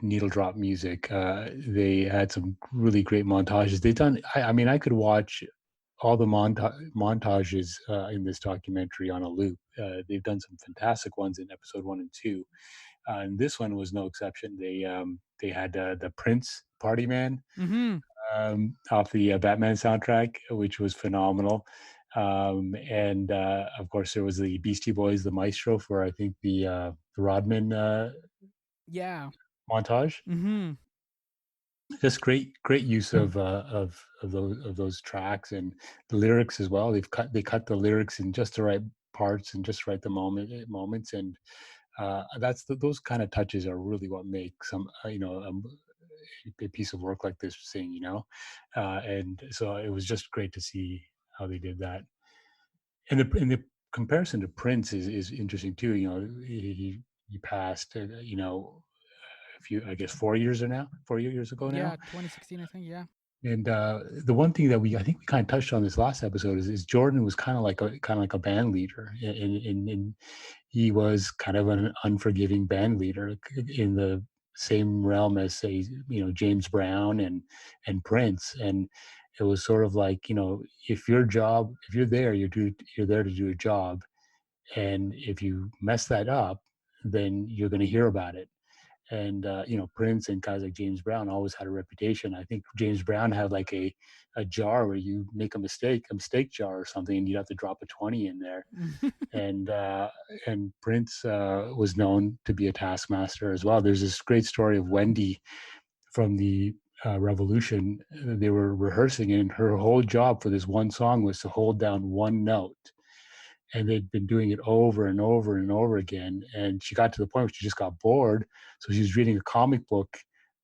needle drop music. They had some really great montages. They've done. I mean, I could watch all the montages in this documentary on a loop. They've done some fantastic ones in episode 1 and 2, and this one was no exception. They had the Prince Party Man Mm-hmm. off the Batman soundtrack, which was phenomenal. And of course, there was the Beastie Boys, the Maestro, for I think the Rodman Yeah. montage. Mm-hmm. Just great use of those tracks and the lyrics as well. They cut the lyrics in just the right parts and just right the moments, and those kind of touches are really what make some a piece of work like this sing, and so it was just great to see how they did that. And the comparison to Prince is interesting too. He passed, a few, I guess, 4 years or now, 4 years ago now. Yeah, 2016, I think. Yeah. And the one thing that I think we kind of touched on this last episode is Jordan was kind of like a band leader, and he was kind of an unforgiving band leader in the same realm as, say, James Brown and Prince. And it was sort of like, if you're there, you're there to do a job, and if you mess that up, then you're going to hear about it. And Prince and guys like James Brown always had a reputation. I think James Brown had like a jar where you make a mistake jar or something, and you'd have to drop a 20 in there. And Prince was known to be a taskmaster as well. There's this great story of Wendy from the Revolution. They were rehearsing, and her whole job for this one song was to hold down one note. And they'd been doing it over and over and over again. And she got to the point where she just got bored. So she was reading a comic book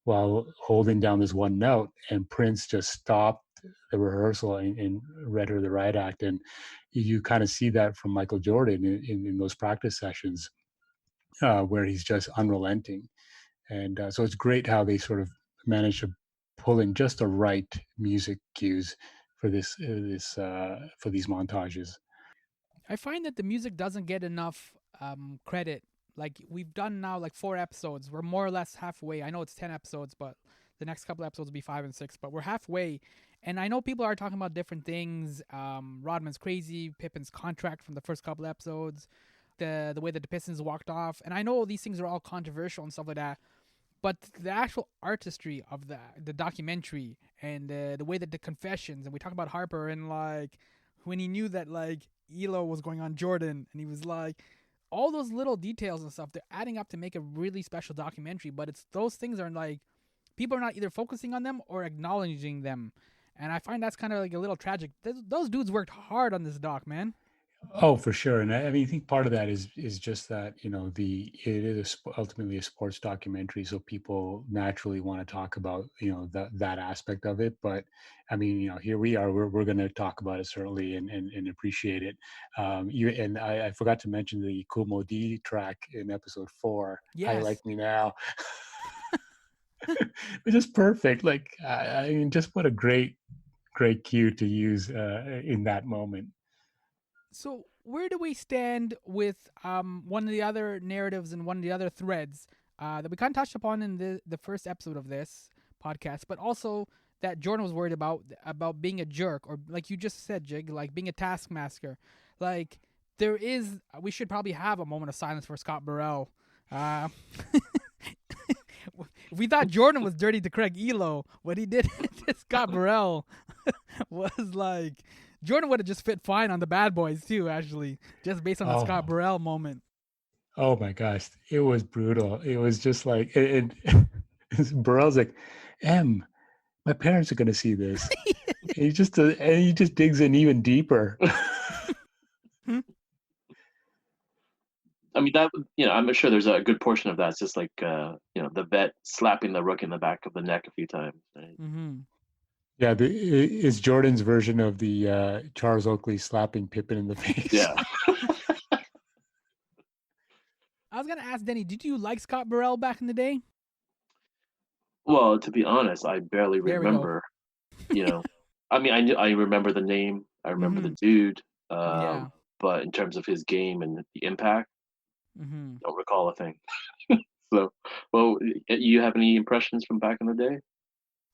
while holding down this one note. And Prince just stopped the rehearsal and read her the riot act. And you kind of see that from Michael Jordan in those practice sessions where he's just unrelenting. And so it's great how they sort of managed to pull in just the right music cues for for these montages. I find that the music doesn't get enough credit. Like we've done now like 4 episodes. We're more or less halfway. I know it's 10 episodes, but the next couple episodes will be 5 and 6. But we're halfway, and I know people are talking about different things. Rodman's crazy, Pippen's contract from the first couple episodes, the way that the Pistons walked off, and I know these things are all controversial and stuff like that. But the actual artistry of the documentary and the way that the confessions, and we talk about Harper and like when he knew that like Elo was going on Jordan, and he was like, all those little details and stuff, they're adding up to make a really special documentary. But it's those things are like people are not either focusing on them or acknowledging them, and I find that's kind of like a little tragic. Those dudes worked hard on this doc, man. Oh, for sure. And I mean, I think part of that is just that, it is ultimately a sports documentary, so people naturally want to talk about, that aspect of it. But I mean, here we are, we're going to talk about it certainly and appreciate it. I forgot to mention the Kumo D track in episode 4, How You Yes. Like Me Now. It's just perfect. Like, I mean, just what a great cue to use in that moment. So where do we stand with one of the other narratives and one of the other threads that we kind of touched upon in the first episode of this podcast, but also that Jordan was worried about being a jerk, or like you just said, Jig, like being a taskmaster. Like we should probably have a moment of silence for Scott Burrell. If we thought Jordan was dirty to Craig Elo, what he did to Scott Burrell was like Jordan would have just fit fine on the Bad Boys too, actually, just based on the Scott Burrell moment. Oh my gosh, it was brutal. It was just like, Burrell's like, my parents are going to see this. And he just digs in even deeper. I mean, that, I'm sure there's a good portion of that's just like, the vet slapping the rook in the back of the neck a few times. Right? Mm-hmm. Yeah, it's Jordan's version of the Charles Oakley slapping Pippen in the face. Yeah. I was gonna ask Denny, did you like Scott Burrell back in the day? Well, to be honest, I barely There we go. remember. You know, I mean, I remember the name, I remember Mm-hmm. the dude, Yeah. but in terms of his game and the impact, Mm-hmm. don't recall a thing. So, well, you have any impressions from back in the day?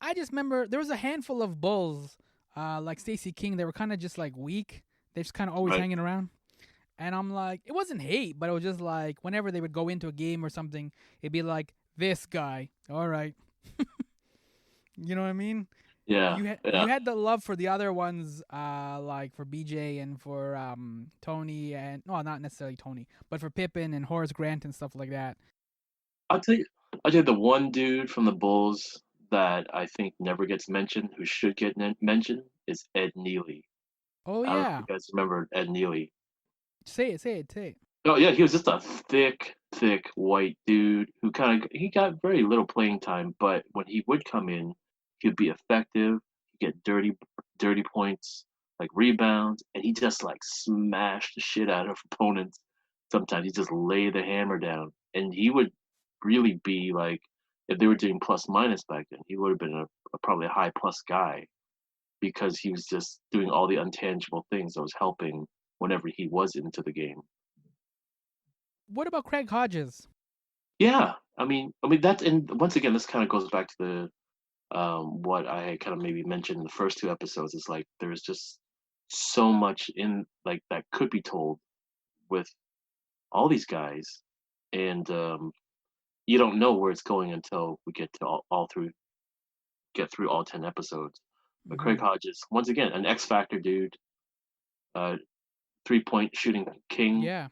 I just remember there was a handful of bulls, like Stacey King. They were kind of just like weak. They're just kind of always Right. hanging around. And I'm like, it wasn't hate, but it was just like whenever they would go into a game or something, it'd be like this guy. All right, you know what I mean? Yeah, yeah. You had the love for the other ones, like for BJ and for Tony and no, not necessarily Tony, but for Pippen and Horace Grant and stuff like that. I'll tell you, I'll tell you the one dude from the Bulls that I think never gets mentioned, who should get mentioned, is Ed Neely. Oh I don't know if yeah, you guys remember Ed Neely. say it, say it, say it. Oh yeah, he was just a thick white dude who he got very little playing time, but when he would come in, he'd be effective. He'd get dirty points, like rebounds, and he just like smashed the shit out of opponents. Sometimes he just lay the hammer down, and he would really be like, if they were doing plus minus back then, he would have been probably a high plus guy because he was just doing all the intangible things that was helping whenever he was into the game. What about Craig Hodges? Yeah, I mean that's and once again, this kind of goes back to the what I had kind of maybe mentioned in the first two episodes. Is like there's just so much in like that could be told with all these guys, and you don't know where it's going until we get to all through get through all 10 episodes. But Mm-hmm. Craig Hodges, once again, an X Factor dude, uh, 3-point shooting king, Yeah.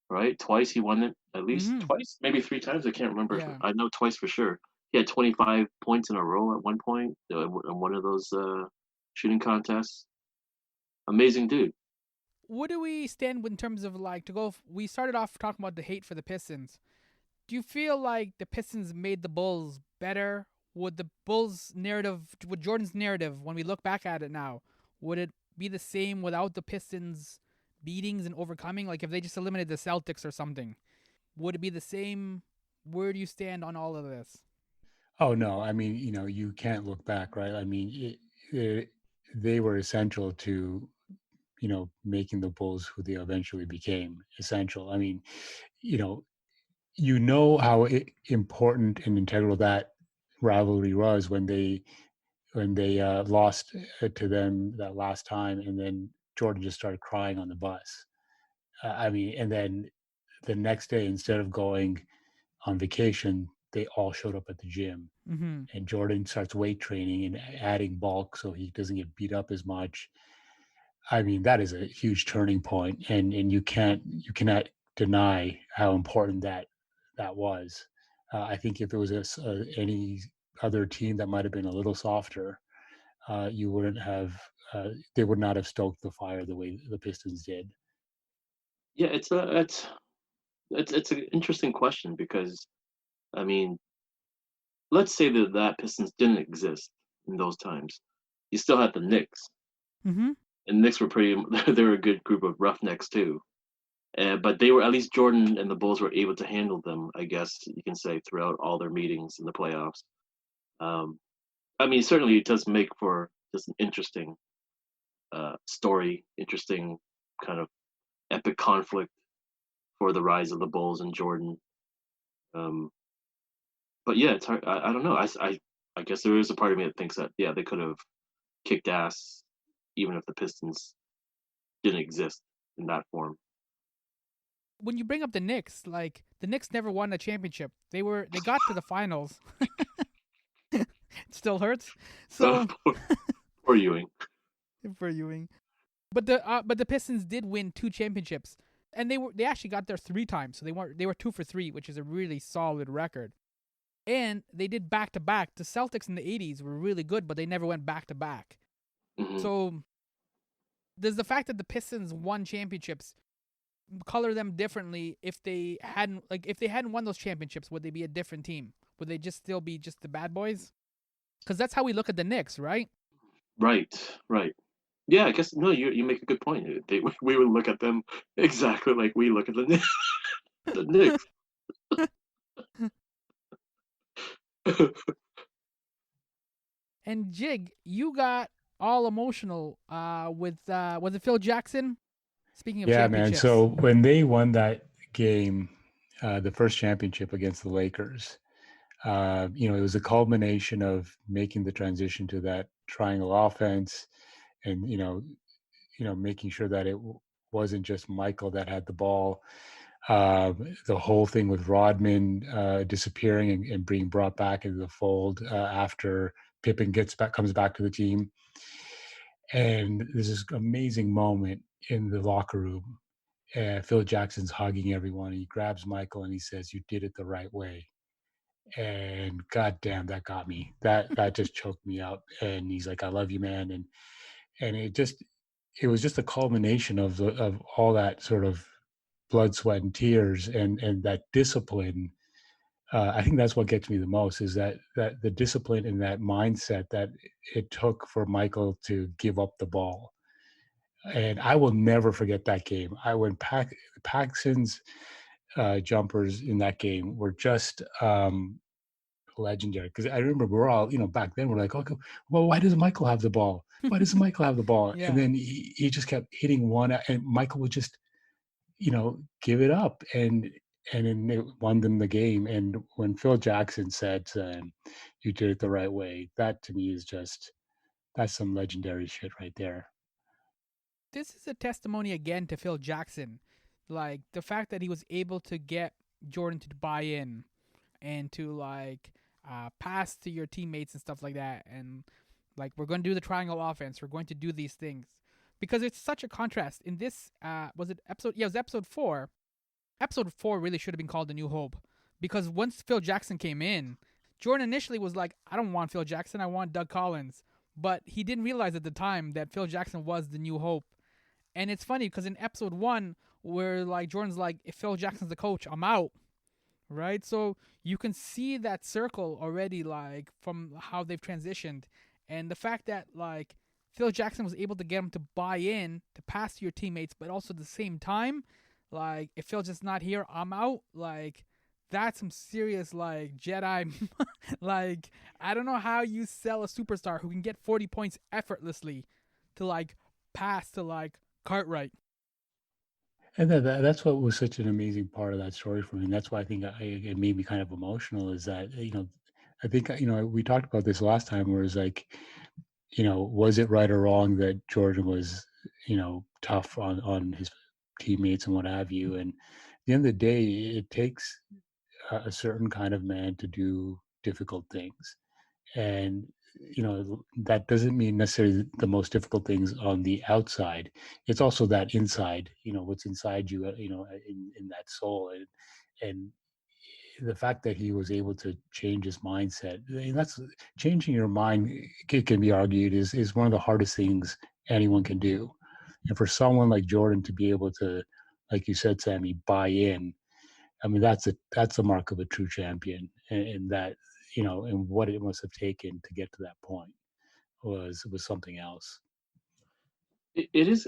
right? Twice he won it, at least Mm-hmm. twice, maybe three times. I can't remember. Yeah. I know twice for sure. He had 25 points in a row at one point in one of those shooting contests. Amazing dude. What do we stand in terms of like to go? We started off talking about the hate for the Pistons. Do you feel like the Pistons made the Bulls better? Would the Bulls narrative, would Jordan's narrative, when we look back at it now, would it be the same without the Pistons beatings and overcoming? Like if they just eliminated the Celtics or something, would it be the same? Where do you stand on all of this? Oh no, I mean, you can't look back, right? I mean, they were essential to, making the Bulls who they eventually became. Essential. I mean, you know, how important and integral that rivalry was when they lost to them that last time, and then Jordan just started crying on the bus. I mean, and then the next day, instead of going on vacation, they all showed up at the gym, Mm-hmm. and Jordan starts weight training and adding bulk so he doesn't get beat up as much. I mean, that is a huge turning point, and you cannot deny how important that was. I think if it was any other team that might have been a little softer, you wouldn't have they would not have stoked the fire the way the Pistons did. Yeah, it's an interesting question because I mean, let's say that Pistons didn't exist in those times. You still had the Knicks, Mm-hmm. and Knicks were pretty. They were a good group of roughnecks too. But they were at least Jordan and the Bulls were able to handle them. I guess you can say throughout all their meetings in the playoffs. Um, I mean, certainly it does make for just an interesting story, interesting kind of epic conflict for the rise of the Bulls and Jordan. Um, but yeah, it's hard. I don't know. I guess there is a part of me that thinks that yeah, they could have kicked ass even if the Pistons didn't exist in that form. When you bring up the Knicks, like the Knicks never won a championship. They got to the finals. It still hurts. So Poor Ewing. for Ewing. But the Pistons did win 2 championships, and they actually got there 3 times. So they were 2 for 3, which is a really solid record. And they did back to back. The Celtics in the '80s were really good, but they never went back to back. Hmm. So does the fact that the Pistons won championships color them differently? If they hadn't won those championships, would they be a different team? Would they just still be just the bad boys? Because that's how we look at the Knicks, right? Right. Yeah, I guess no. You make a good point. We would look at them exactly like we look at the the Knicks. And Jig, you got all emotional with was it Phil Jackson? Speaking of Yeah, man. championships. So when they won that game, the first championship against the Lakers, it was a culmination of making the transition to that triangle offense, and making sure that wasn't just Michael that had the ball. The whole thing with Rodman disappearing and being brought back into the fold after Pippen comes back to the team, and there's this amazing moment in the locker room. Phil Jackson's hugging everyone. He grabs Michael and he says, "You did it the right way." And goddamn, that got me. That just choked me up. And he's like, "I love you, man." And it was just a culmination of all that sort of blood, sweat, and tears, and that discipline. I think that's what gets me the most is that the discipline and that mindset that it took for Michael to give up the ball. And I will never forget that game. Paxson's jumpers in that game were just legendary, because I remember we're all, back then we're like, okay, well, why doesn't Michael have the ball? Why doesn't Michael have the ball? And Yeah. then he just kept hitting one, and Michael would just, give it up, and then it won them the game. And when Phil Jackson said to him, "You did it the right way," that to me is that's some legendary shit right there. This is a testimony again to Phil Jackson. Like the fact that he was able to get Jordan to buy in and to pass to your teammates and stuff like that, and like we're going to do the triangle offense, we're going to do these things, because it's such a contrast in this was it episode, yeah, it was episode 4. Episode 4 really should have been called The New Hope, because once Phil Jackson came in, Jordan initially was like, I don't want Phil Jackson, I want Doug Collins, but he didn't realize at the time that Phil Jackson was the new hope. And it's funny because in episode 1, where like Jordan's like, if Phil Jackson's the coach, I'm out, right? So you can see that circle already, like from how they've transitioned, and the fact that like Phil Jackson was able to get him to buy in, to pass to your teammates, but also at the same time, like if Phil's just not here, I'm out. Like that's some serious like Jedi. Like I don't know how you sell a superstar who can get 40 points effortlessly to like pass to like Cartwright. And that's what was such an amazing part of that story for me. And that's why I think it made me kind of emotional, is that, I think, we talked about this last time, where it's like, was it right or wrong that Jordan was, tough on his teammates and what have you? And at the end of the day, it takes a certain kind of man to do difficult things. And that doesn't mean necessarily the most difficult things on the outside. It's also that inside, what's inside you, in that soul. And the fact that he was able to change his mindset, and that's changing your mind, it can be argued, is one of the hardest things anyone can do. And for someone like Jordan to be able to, like you said, Sammy, buy in, I mean, that's a mark of a true champion. And that, and what it must have taken to get to that point was something else. It is.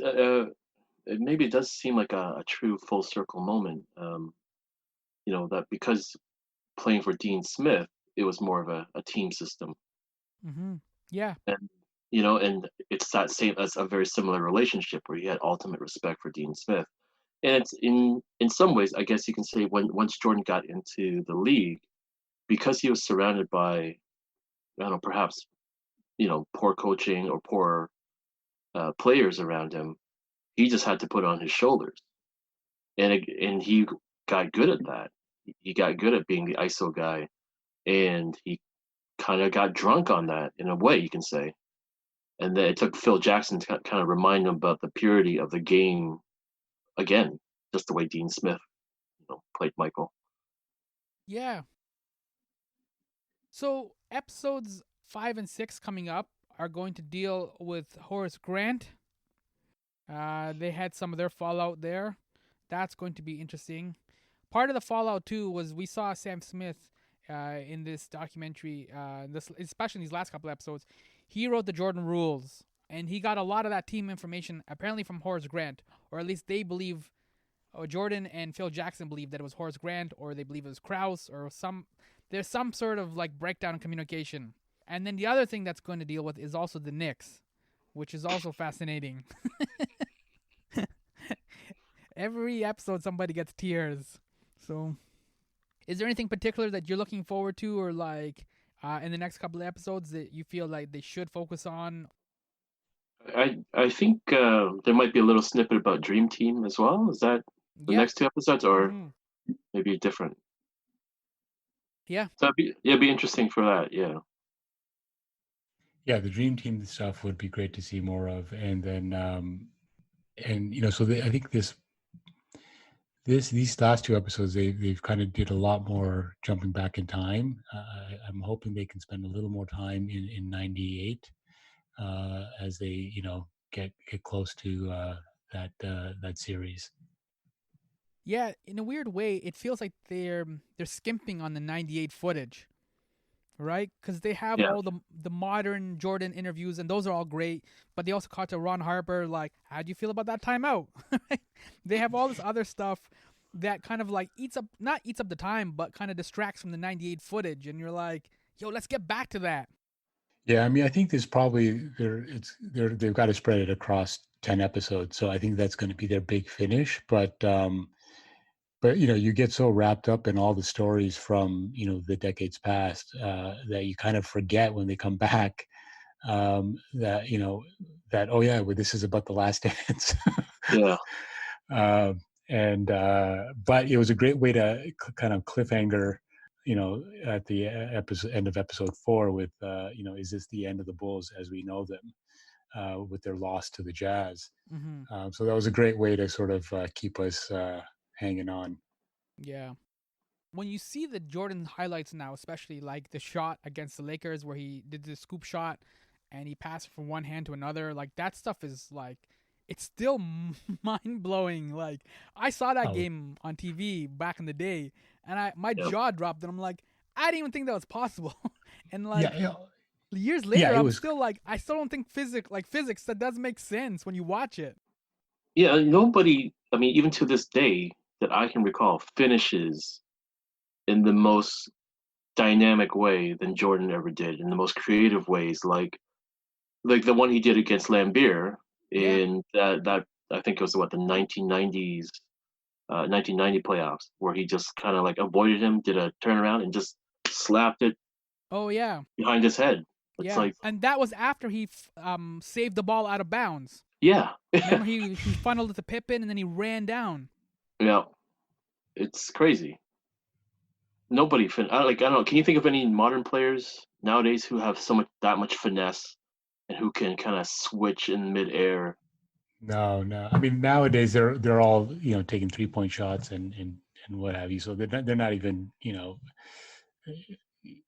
Maybe it does seem like a true full circle moment. That because playing for Dean Smith, it was more of a team system, Mm-hmm. Yeah. and and it's that same as a very similar relationship where he had ultimate respect for Dean Smith. And it's in some ways, I guess you can say, when once Jordan got into the league, because he was surrounded by, I don't know, perhaps poor coaching or poor players around him, he just had to put on his shoulders, and he got good at that. He got good at being the ISO guy, and he kind of got drunk on that in a way, you can say. And then it took Phil Jackson to kind of remind him about the purity of the game again, just the way Dean Smith, played Michael. Yeah. So episodes 5 and 6 coming up are going to deal with Horace Grant. They had some of their fallout there. That's going to be interesting. Part of the fallout too was we saw Sam Smith in this documentary, especially in these last couple episodes. he wrote the Jordan rules, and he got a lot of that team information apparently from Horace Grant, or at least they believe. Jordan and Phil Jackson believe that it was Horace Grant, or they believe it was Krause, or some. There's some sort of like breakdown in communication. And then the other thing that's going to deal with is also the Knicks, which is also fascinating. Every episode, somebody gets tears. So, is there anything particular that you're looking forward to, or like in the next couple of episodes that you feel like they should focus on? I think there might be a little snippet about Dream Team as well. Is that the Yeah. next two episodes, or Mhm. maybe different? Yeah. So it'd be interesting for that. Yeah. Yeah, the dream team stuff would be great to see more of, and then and so I think these last two episodes they've kind of did a lot more jumping back in time. I'm hoping they can spend a little more time in '98 as they get close to that series. Yeah, in a weird way, it feels like they're skimping on the '98 footage, right? Because they have Yeah. all the modern Jordan interviews, and those are all great. But they also caught to Ron Harper, like, how do you feel about that timeout? They have all this other stuff that kind of like not eats up the time, but kind of distracts from the '98 footage, and you're like, yo, let's get back to that. Yeah, I mean, I think there's probably they've got to spread it across 10 episodes, so I think that's going to be their big finish. But you get so wrapped up in all the stories from the decades past that you kind of forget when they come back that that, oh yeah, well, this is about the last dance. Yeah. And but it was a great way to kind of cliffhanger at the end of episode 4 with is this the end of the Bulls as we know them with their loss to the Jazz. Mm-hmm. So that was a great way to sort of keep us hanging on. Yeah. When you see the Jordan highlights now, especially like the shot against the Lakers where he did the scoop shot and he passed from one hand to another, like that stuff is like it's still mind blowing. Like I saw that Oh. game on TV back in the day, and my Yep. jaw dropped, and I'm like, I didn't even think that was possible. And like Yeah, years later, it I'm was. still like, I still don't think physics that doesn't make sense when you watch it. Yeah. Nobody. I mean, even to this day, that I can recall, finishes in the most dynamic way than Jordan ever did, in the most creative ways, like the one he did against Lambeer Yeah. in that I think it was the 1990s 1990 playoffs, where he just kind of like avoided him, did a turnaround, and just slapped it Oh yeah. behind his head. It's Yeah. like, And that was after he saved the ball out of bounds. yeah. Remember, he funneled it to Pippen and then he ran down. Yeah, it's crazy. Nobody I don't know. Can you think of any modern players nowadays who have that much finesse and who can kind of switch in midair? No. I mean, nowadays they're all taking 3-point shots and what have you. So they're not even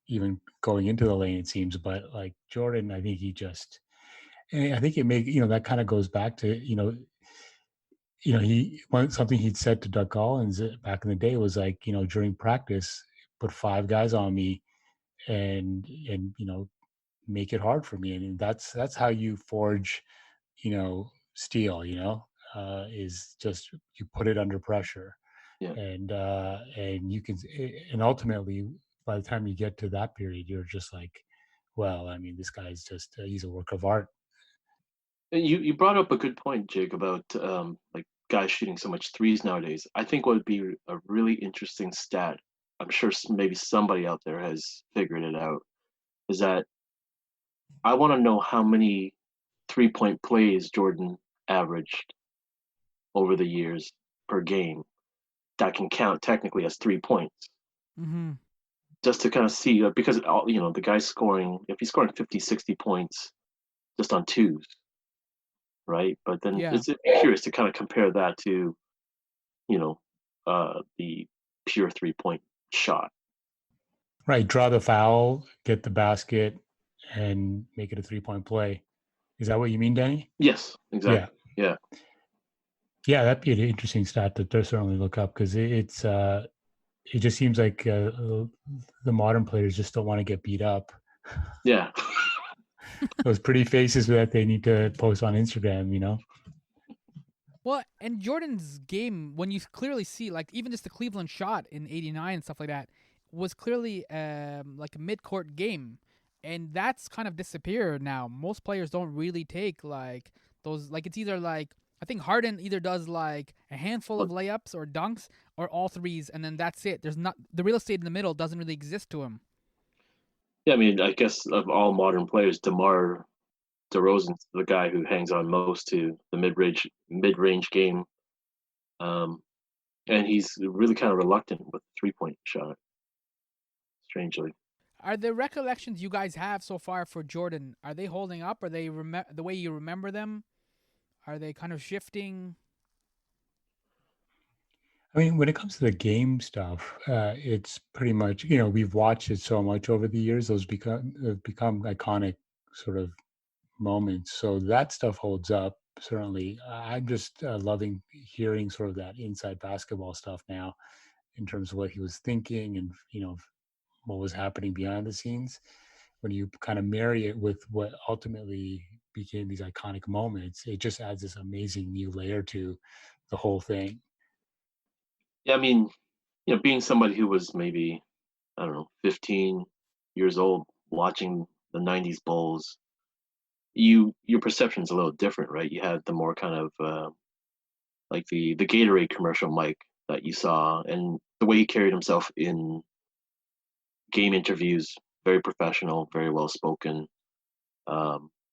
even going into the lane, it seems. But like Jordan, I think I think that kind of goes back to something he'd said to Doug Collins back in the day was like, during practice, put 5 guys on me and make it hard for me. And that's how you forge steel, is just you put it under pressure. Yeah. And you can, and ultimately by the time you get to that period, you're just like, well, I mean, this guy's just he's a work of art. You brought up a good point, Jake, about like guys shooting so much threes nowadays. I think what would be a really interesting stat, I'm sure maybe somebody out there has figured it out, is that I want to know how many 3-point plays Jordan averaged over the years per game that can count technically as 3 points. Mm-hmm. Just to kind of see, because the guy's scoring, if he's scoring 50, 60 points just on twos, right? But then Yeah. it's curious to kind of compare that to, the pure 3-point shot. Right, draw the foul, get the basket, and make it a 3-point play. Is that what you mean, Denny? Yes, exactly. Yeah. Yeah, that'd be an interesting stat to certainly look up, because it just seems like the modern players just don't want to get beat up. Yeah. those pretty faces that they need to post on Instagram, you know? Well, and Jordan's game, when you clearly see, like even just the Cleveland shot in '89 and stuff like that, was clearly like a mid-court game, and that's kind of disappeared now. Most players don't really take like those. Like it's either like I think Harden either does like a handful of Well, layups or dunks or all threes, and then that's it. There's not the real estate in the middle doesn't really exist to him. yeah, I mean, I guess of all modern players, DeMar DeRozan's the guy who hangs on most to the mid range game, um, and he's really kind of reluctant with the 3-point shot. Strangely, Are the recollections you guys have so far for Jordan, are they holding up? Are they the way you remember them? Are they kind of shifting? I mean, when it comes to the game stuff, it's pretty much, you know, we've watched it so much over the years. Those become iconic sort of moments. So that stuff holds up. Certainly, I'm just loving hearing sort of that inside basketball stuff now, in terms of what he was thinking and what was happening behind the scenes. When you kind of marry it with what ultimately became these iconic moments, it just adds this amazing new layer to the whole thing. yeah, I mean, being somebody who was maybe I don't know, 15 years old watching the '90s Bulls, your perception's a little different, right? You had the more kind of like the Gatorade commercial Mike that you saw, and the way he carried himself in game interviews, very professional, very well spoken.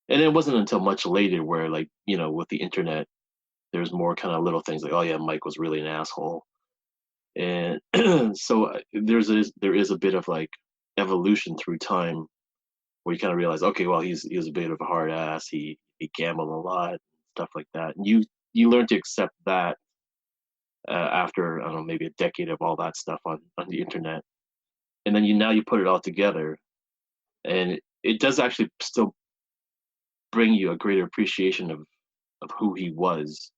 And it wasn't until much later where, like, with the internet, there's more kind of little things like, oh yeah, Mike was really an asshole, and so there is a bit of like evolution through time where you kind of realize, okay, well, he was a bit of a hard ass. He gambled a lot, stuff like that. And you learn to accept that after I don't know, maybe a decade of all that stuff on the internet, and then you put it all together, and it does actually still bring you a greater appreciation of who he was.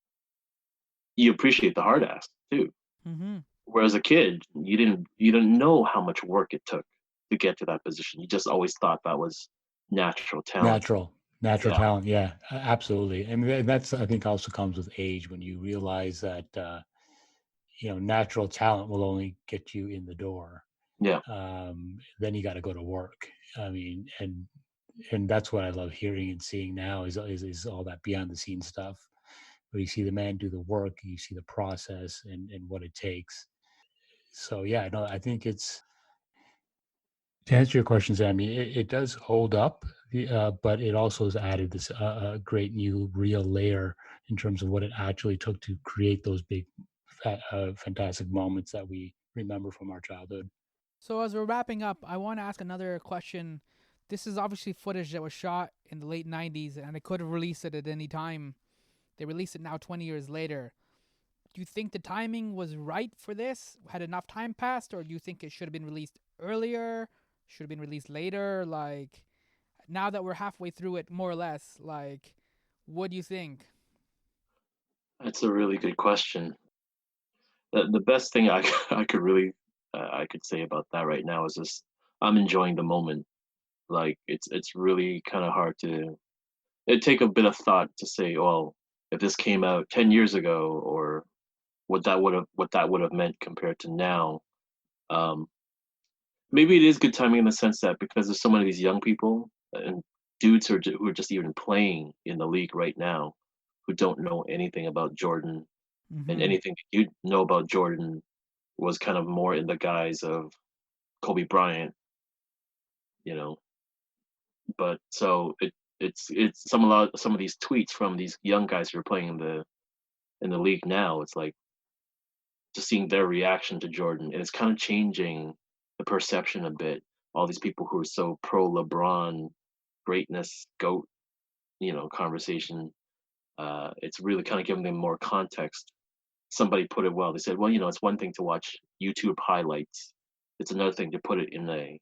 You appreciate the hard ass too. Mm-hmm. Whereas a kid, you didn't know how much work it took to get to that position. You just always thought that was natural talent. Natural Yeah. talent. Yeah, absolutely. And that's, I think, also comes with age, when you realize that natural talent will only get you in the door. Yeah. Then you got to go to work. I mean, and that's what I love hearing and seeing now is all that behind the scenes stuff, where you see the man do the work, you see the process and what it takes. So yeah, no, I think it's, to answer your question, Sammy, it does hold up, but it also has added this great new real layer in terms of what it actually took to create those big, fantastic moments that we remember from our childhood. So as we're wrapping up, I want to ask another question. This is obviously footage that was shot in the late '90s, and they could have released it at any time. They released it now 20 years later. Do you think the timing was right for this? Had enough time passed, or do you think it should have been released earlier? Should have been released later? Like, now that we're halfway through it, more or less, like, what do you think? That's a really good question. The best thing I could really I could say about that right now is just I'm enjoying the moment. Like it's really kind of hard to it take a bit of thought to say, well, if this came out 10 years ago, or what that would have meant compared to now. Um, Maybe it is good timing in the sense that because there's so many of these young people and dudes who are just even playing in the league right now who don't know anything about Jordan, and Mm-hmm. anything that you know about Jordan was kind of more in the guise of Kobe Bryant, you know. But so it's some of these tweets from these young guys who are playing in the league now. It's like just seeing their reaction to Jordan, and it's kind of changing the perception a bit. All these people who are so pro LeBron, greatness, goat, conversation. It's really kind of giving them more context. Somebody put it well. They said, well, it's one thing to watch YouTube highlights. It's another thing to put it in a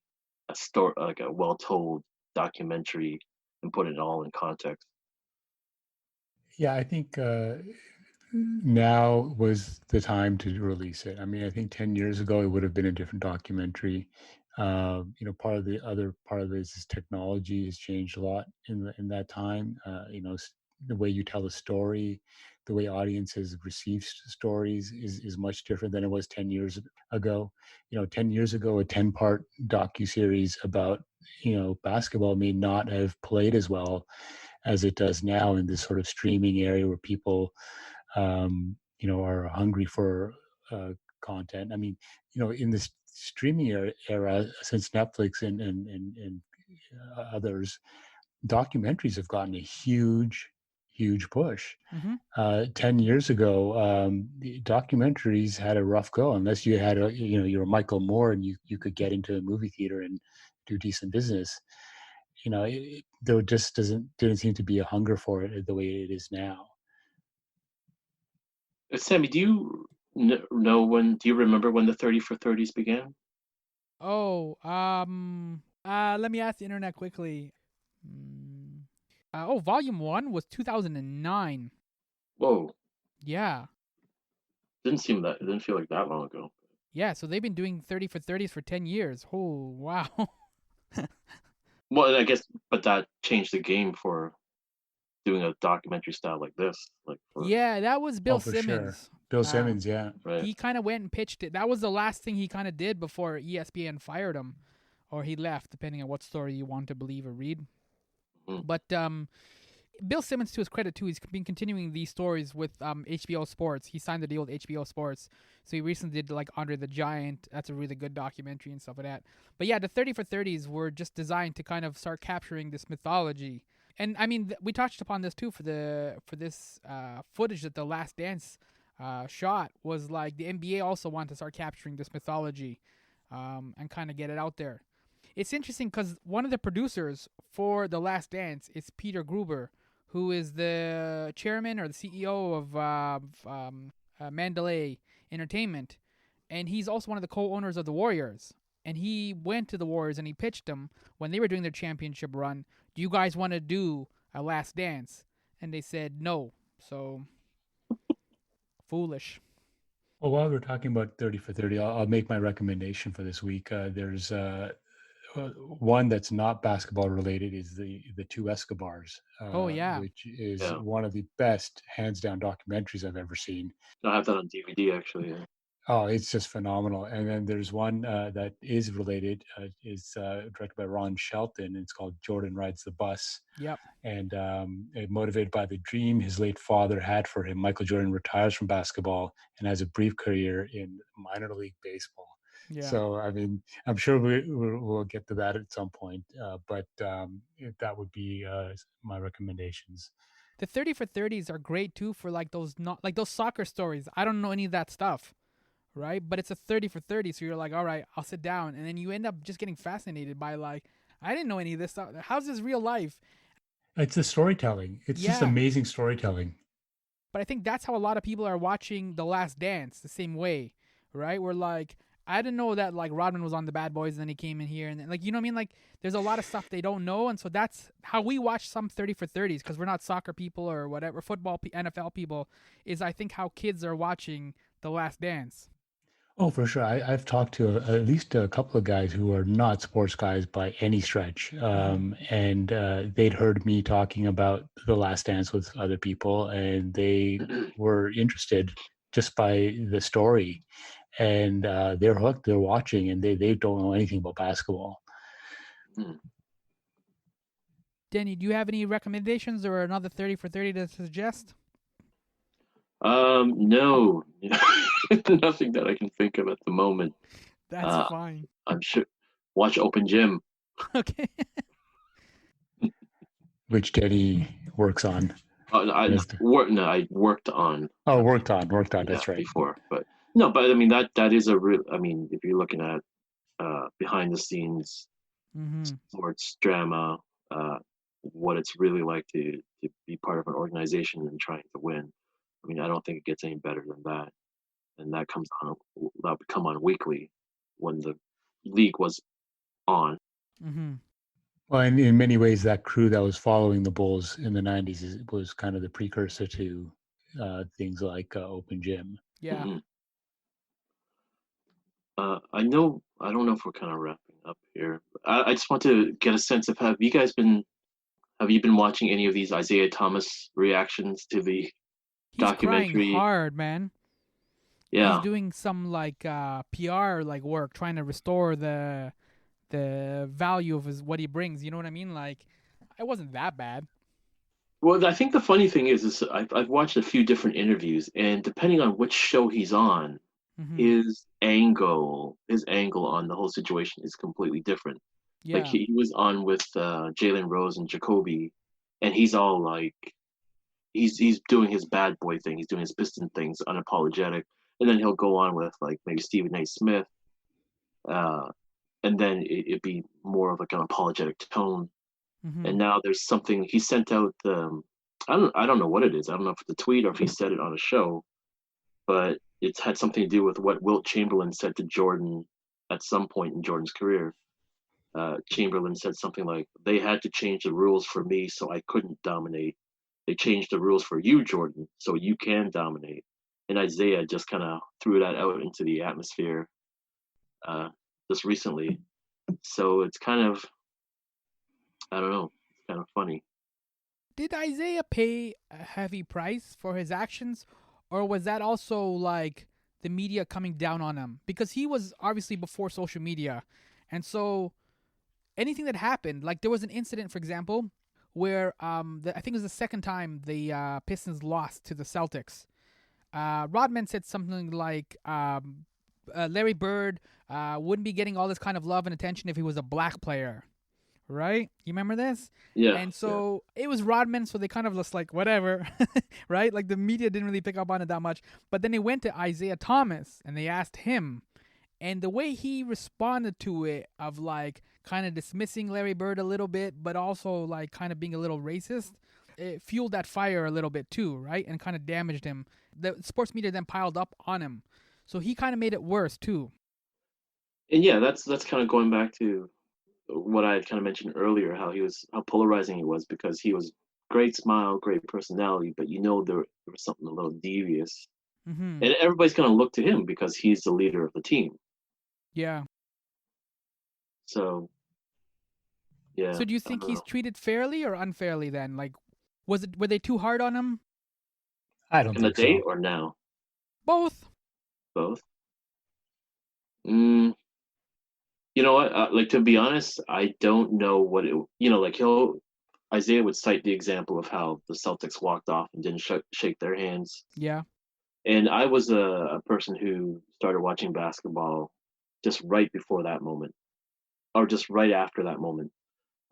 story, like a well-told documentary, and put it all in context. Yeah, I think now was the time to release it. I mean, I think 10 years ago it would have been a different documentary. Part of the other part of it is technology has changed a lot in that time. The way you tell a story, the way audiences receive stories is much different than it was 10 years ago. 10 years ago, a 10-part docu-series about basketball may not have played as well as it does now in this sort of streaming area where people are hungry for content. I mean, in this streaming era since Netflix and others, documentaries have gotten a huge push. Mm-hmm. 10 years ago, the documentaries had a rough go unless you had you're Michael Moore and you could get into a movie theater and do decent business. There just didn't seem to be a hunger for it the way it is now. Sammy, do you know when? Do you remember when the 30 for 30s began? Oh, let me ask the internet quickly. Volume 1 was 2009. Whoa, Yeah. it didn't feel like that long ago. Yeah, so they've been doing 30 for 30s for 10 years. Oh, wow. Well, I guess, but that changed the game for doing a documentary style like this. Yeah, that was Bill for Simmons. Sure. Bill Simmons, yeah. Right. He kind of went and pitched it. That was the last thing he kind of did before ESPN fired him, or he left, depending on what story you want to believe or read. Mhm. But Bill Simmons, to his credit, too, he's been continuing these stories with HBO Sports. He signed the deal with HBO Sports, so he recently did like Andre the Giant. That's a really good documentary and stuff like that. But yeah, the 30 for 30s were just designed to kind of start capturing this mythology. And I mean, we touched upon this too for this footage that the Last Dance shot was like the NBA also wanted to start capturing this mythology and kind of get it out there. It's interesting because one of the producers for The Last Dance is Peter Gruber, who is the chairman or the CEO of Mandalay Entertainment, and he's also one of the co-owners of the Warriors. And he went to the Warriors and he pitched them when they were doing their championship run. Do you guys want to do a Last Dance? And they said no. So foolish. Well, while we're talking about 30 for 30, I'll make my recommendation for this week. There's one that's not basketball related is the Two Escobars, Oh yeah. which is Yeah. one of the best hands down documentaries I've ever seen. I have that on DVD actually. Yeah. Oh, it's just phenomenal. And then there's one that is related, is directed by Ron Shelton. It's called Jordan Rides the Bus. Yep. And motivated by the dream his late father had for him, Michael Jordan retires from basketball and has a brief career in minor league baseball. Yeah. So, I mean, I'm sure we'll get to that at some point, but that would be my recommendations. The 30 for 30s are great too for like those not like those soccer stories. I don't know any of that stuff, right? But it's a 30 for 30, so you're like, all right, I'll sit down, and then you end up just getting fascinated by like, I didn't know any of this stuff. How's this real life? It's the storytelling. It's just Yeah. amazing storytelling. But I think that's how a lot of people are watching The Last Dance the same way, right? We're like, I didn't know that like Rodman was on the Bad Boys, and then he came in here, and then, like, you know what I mean? Like, there's a lot of stuff they don't know, and so that's how we watch some 30 for 30s because we're not soccer people or whatever, football, NFL people. Is I think how kids are watching The Last Dance. Oh, for sure. I've talked to at least a couple of guys who are not sports guys by any stretch. And they'd heard me talking about The Last Dance with other people, and they were interested just by the story. And they're hooked, they're watching, and they don't know anything about basketball. Denny, do you have any recommendations or another 30 for 30 to suggest? No, nothing that I can think of at the moment. That's fine. I'm sure. Watch Open Gym. Okay. Which Denny works on. I worked on. Oh, worked on. That's right. Before, but no, but I mean that is a real. I mean, if you're looking at behind the scenes sports drama, what it's really like to be part of an organization and trying to win. I mean, I don't think it gets any better than that, and that would come on weekly when the league was on. Well, in many ways, that crew that was following the Bulls in the 90s was kind of the precursor to things like Open Gym. Yeah. I know. I don't know if we're kind of wrapping up here. I just want to get a sense of have you been watching any of these Isaiah Thomas reactions to the He's crying documentary? hard, man. He's Yeah. doing some like PR like work, trying to restore the value of his what he brings. You know what I mean? Like, it wasn't that bad. Well, I think the funny thing is I've watched a few different interviews, and depending on which show he's on, Hmm. his angle on the whole situation is completely different. Like Yeah. he was on with Jalen Rose and Jacoby, and he's all like he's doing his bad boy thing. He's doing his piston things, unapologetic, and then he'll go on with like maybe Stephen A. Smith, uh, and then it'd be more of like an apologetic tone. Hmm. And now there's something he sent out. I don't know what it is. I don't know if it's a tweet or if he said it on a show, but it's had something to do with what Wilt Chamberlain said to Jordan at some point in Jordan's career. Chamberlain said something like, "They had to change the rules for me so I couldn't dominate. They changed the rules for you, Jordan, so you can dominate." And Isaiah just kind of threw that out into the atmosphere uh, just recently. So it's kind of, I don't know, it's kind of funny. Did Isaiah pay a heavy price for his actions, or was that also like the media coming down on him? Because he was obviously before social media, and so anything that happened, like there was an incident, for example, where I think it was the second time the Pistons lost to the Celtics. Rodman said something like Larry Bird wouldn't be getting all this kind of love and attention if he was a black player, right? You remember this? Yeah, And yeah. so it was Rodman, so they kind of just like whatever, right? Like the media didn't really pick up on it that much. But then they went to Isaiah Thomas and they asked him, and the way he responded to it, of like kind of dismissing Larry Bird a little bit, but also like kind of being a little racist, it fueled that fire a little bit too, right? And kind of damaged him. The sports media then piled up on him, so he kind of made it worse too. And yeah, that's kind of going back to what I had kind of mentioned earlier, how polarizing he was because he was great smile, great personality, but there was something a little devious, Mm-hmm. and everybody's gonna look to him because he's the leader of the team. Yeah. So yeah, So do you I don't think he's know. treated fairly or unfairly then? Like, were they too hard on him? I Back don't in the think day so. or now, Both. both. Mm, you know what? Like to be honest, I don't know what it. Like he'll Isaiah would cite the example of how the Celtics walked off and didn't shake their hands. Yeah. And I was a person who started watching basketball just right before that moment, or just right after that moment.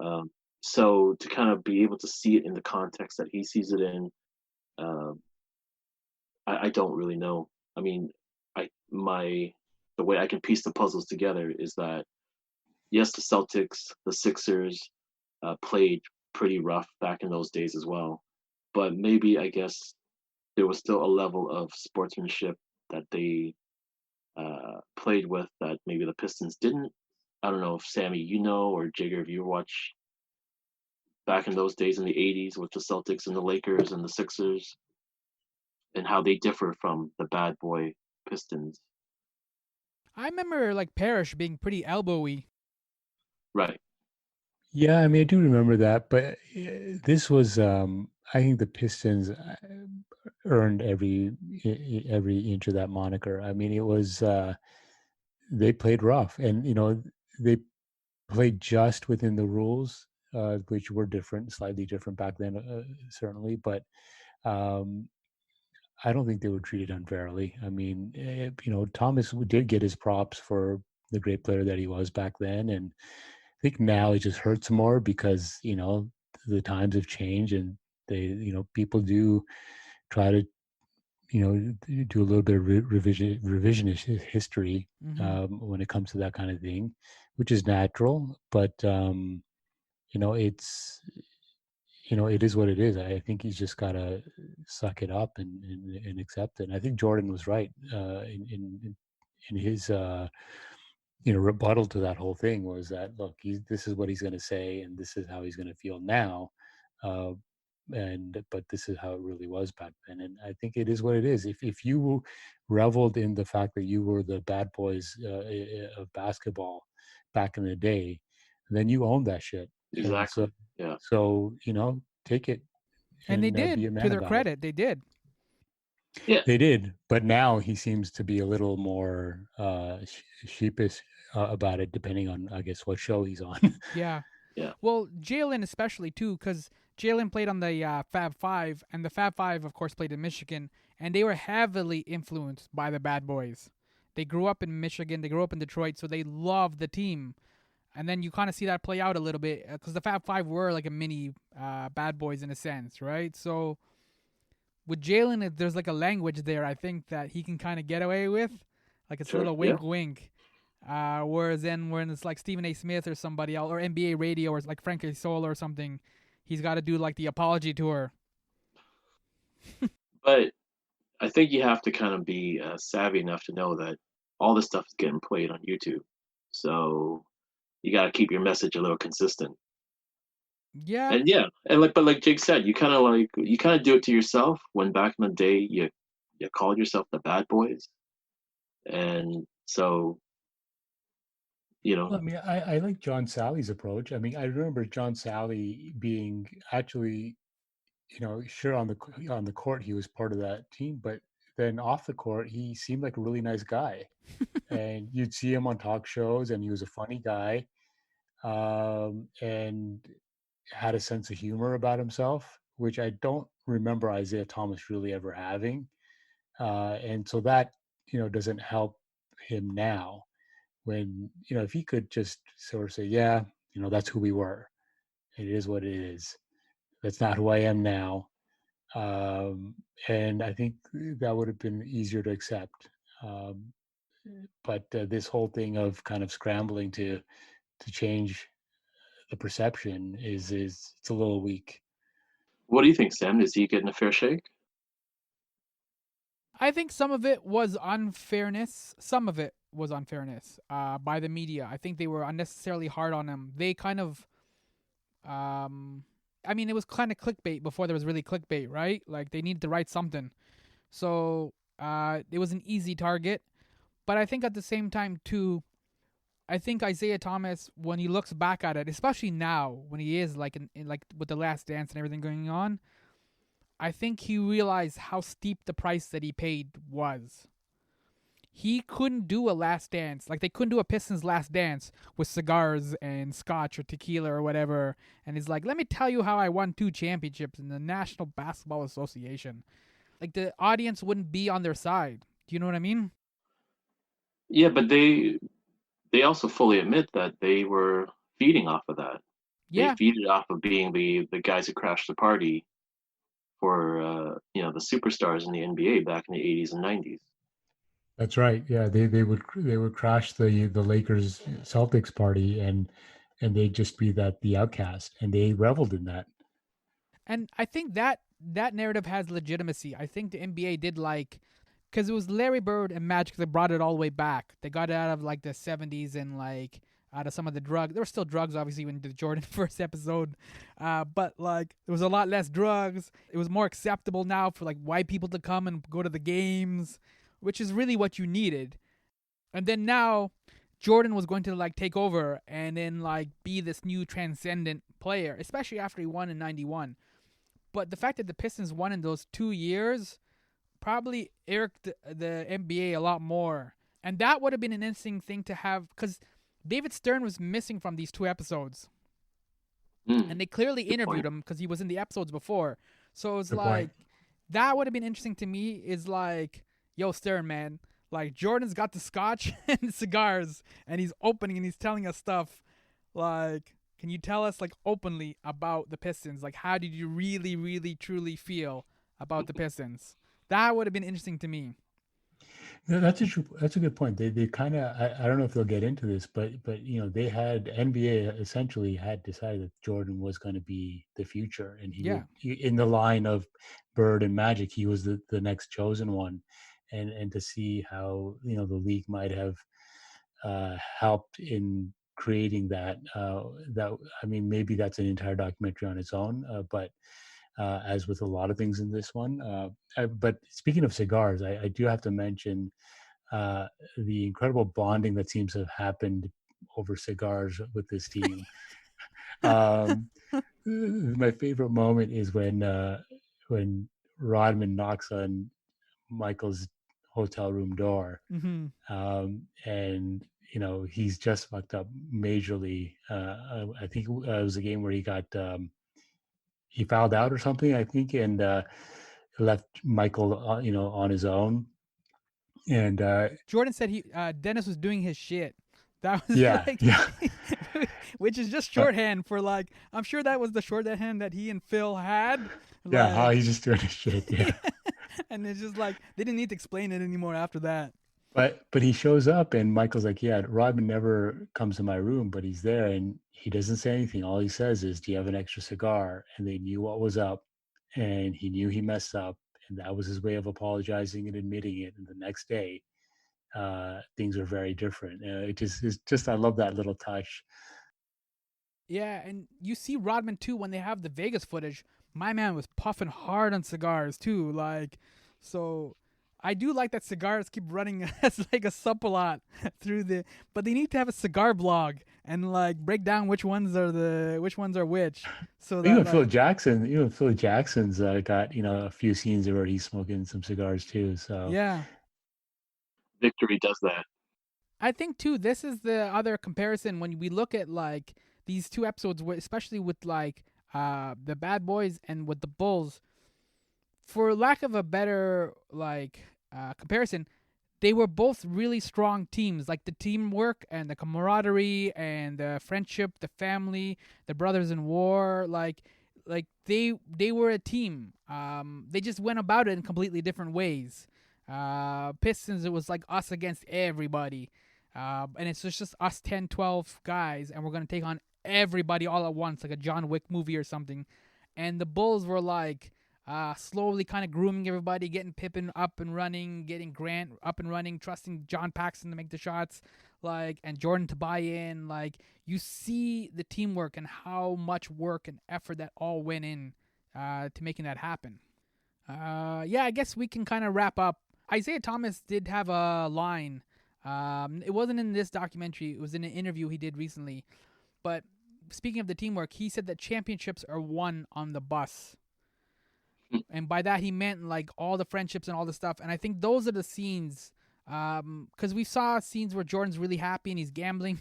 Um, so to kind of be able to see it in the context that he sees it in, um, I don't really know. I mean, the way I can piece the puzzles together is that yes, the Celtics, the Sixers, played pretty rough back in those days as well, but maybe I guess there was still a level of sportsmanship that they played with that maybe the Pistons didn't. I don't know if Sammy, or Jigar, if you watch back in those days in the '80s with the Celtics and the Lakers and the Sixers, and how they differ from the bad boy Pistons. I remember like Parrish being pretty elbowy. Right. Yeah, I mean, I do remember that, but this was, I think the Pistons earned every inch of that moniker. I mean, it was they played rough, and they played just within the rules, which were different, slightly different back then, certainly. But um, I don't think they were treated unfairly. I mean, Thomas did get his props for the great player that he was back then, and I think now it just hurts more because the times have changed, and people do try to do a little bit of revisionist history Mm-hmm. when it comes to that kind of thing, which is natural. But it's it is what it is. I think he's just gotta suck it up and accept it. And I think Jordan was right in his rebuttal to that whole thing, was that, look, this is what he's going to say and this is how he's going to feel now. uh, but this is how it really was back then. And I think it is what it is. If you reveled in the fact that you were the bad boys of basketball back in the day, then you owned that shit. And Exactly. Yeah. so take it And they and did, be a to man their about it. credit, they did. Yeah. They did, but now he seems to be a little more sheepish about it, depending on, I guess, what show he's on. Yeah. Yeah. Well, Jalen especially too, because Jalen played on the Fab Five, and the Fab Five, of course, played in Michigan, and they were heavily influenced by the Bad Boys. They grew up in Michigan, they grew up in Detroit, so they loved the team. And then you kind of see that play out a little bit because the Fab Five were like a mini Bad Boys in a sense, right? So with Jalen, there's like a language there. I think that he can kind of get away with, like it's a Sure. little Yeah. wink, wink. Whereas then when it's like Stephen A. Smith or somebody else, or NBA Radio, or it's like Frankie Soul or something, he's got to do like the apology tour. But I think you have to kind of be savvy enough to know that all this stuff is getting played on YouTube. So you got to keep your message a little consistent. Yeah, And yeah, and but like Jake said, you kind of do it to yourself. When back in the day, you called yourself the Bad Boys, and so Well, I mean, I like John Sally's approach. I mean, I remember John Sally being actually, sure, on the court he was part of that team, but then off the court he seemed like a really nice guy, and you'd see him on talk shows, and he was a funny guy, and had a sense of humor about himself, which I don't remember Isaiah Thomas really ever having, and so that doesn't help him now when if he could just sort of say, yeah, that's who we were, it is what it is, that's not who I am now, and I think that would have been easier to accept, um, but this whole thing of kind of scrambling to change the perception is it's a little weak. what do you think, Sam? Is he getting a fair shake? I think some of it was unfairness. Some of it was unfairness by the media. I think they were unnecessarily hard on him. They kind of, I mean, it was kind of clickbait before there was really clickbait, right? Like they needed to write something. So it was an easy target. But I think at the same time, too, I think Isaiah Thomas, when he looks back at it, especially now when he is like in like with the Last Dance and everything going on, I think he realized how steep the price that he paid was. He couldn't do a Last Dance. Like they couldn't do a Pistons Last Dance with cigars and scotch or tequila or whatever. And he's like, let me tell you how I won 2 championships in the National Basketball Association. Like the audience wouldn't be on their side. Do you know what I mean? Yeah, but they also fully admit that they were feeding off of that. They Yeah. feeded off of being the guys who crashed the party for the superstars in the NBA back in the 80s and 90s. That's right. Yeah, they would crash the Lakers Celtics party, and they'd just be the outcast, and they reveled in that. And I think that narrative has legitimacy. I think the NBA did like because it was Larry Bird and Magic that brought it all the way back. They got it out of like the 70s and like out of some of the drugs. There were still drugs, obviously, when the Jordan first episode, but like there was a lot less drugs. It was more acceptable now for like white people to come and go to the games, which is really what you needed. And then now Jordan was going to like take over and then like be this new transcendent player, especially after he won in 91. But the fact that the Pistons won in those 2 years probably irked the NBA a lot more. And that would have been an interesting thing to have because David Stern was missing from these 2 episodes. And they clearly interviewed him because he was in the episodes before. So it's Good like, point. that would have been interesting to me is like, yo, Stern, man, like Jordan's got the scotch and the cigars and he's opening and he's telling us stuff like, can you tell us like openly about the Pistons? Like, how did you really, really, truly feel about the Pistons? That would have been interesting to me. No, that's a good point. They kind of, I don't know if they'll get into this, but they had NBA essentially had decided that Jordan was going to be the future, and Yeah. in the line of Bird and Magic, he was the next chosen one, and to see how the league might have helped in creating that, I mean, maybe that's an entire documentary on its own, but as with a lot of things in this one. But speaking of cigars, I do have to mention the incredible bonding that seems to have happened over cigars with this team. My favorite moment is when Rodman knocks on Michael's hotel room door, Mm-hmm. and he's just fucked up majorly. I think it was a game where he fouled out or something, I think, and left Michael, on his own. And Jordan said Dennis was doing his shit. That was yeah, like, yeah, which is just shorthand for like, I'm sure that was the shorthand that he and Phil had. yeah. How Like, he's just doing his shit. Yeah. and it's just like they didn't need to explain it anymore after that. But he shows up and Michael's like, yeah, Rodman never comes to my room, but he's there and he doesn't say anything. All he says is, do you have an extra cigar? And they knew what was up and he knew he messed up. And that was his way of apologizing and admitting it. And the next day, things are very different. It's just, I love that little touch. Yeah, and you see Rodman too when they have the Vegas footage. My man was puffing hard on cigars too. Like, so I do like that cigars keep running as like a supplement through the. But they need to have a cigar blog and like break down which ones are which. So that Even Phil Jackson's got a few scenes where he's smoking some cigars too. So yeah. Victory does that. I think too, this is the other comparison when we look at like these two episodes, especially with like the Bad Boys and with the Bulls. For lack of a better like comparison, they were both really strong teams. Like the teamwork and the camaraderie and the friendship, the family, the brothers in war. Like they were a team. They just went about it in completely different ways. Pistons, it was like us against everybody. And it's just us 10, 12 guys, and we're going to take on everybody all at once, like a John Wick movie or something. And the Bulls were like slowly kind of grooming everybody, getting Pippen up and running, getting Grant up and running, trusting John Paxson to make the shots, like, and Jordan to buy in. Like, you see the teamwork and how much work and effort that all went in to making that happen. Yeah, I guess we can kind of wrap up. Isaiah Thomas did have a line. It wasn't in this documentary. It was in an interview he did recently. But speaking of the teamwork, he said that championships are won on the bus. And by that, he meant like all the friendships and all the stuff. And I think those are the scenes. Because we saw scenes where Jordan's really happy and he's gambling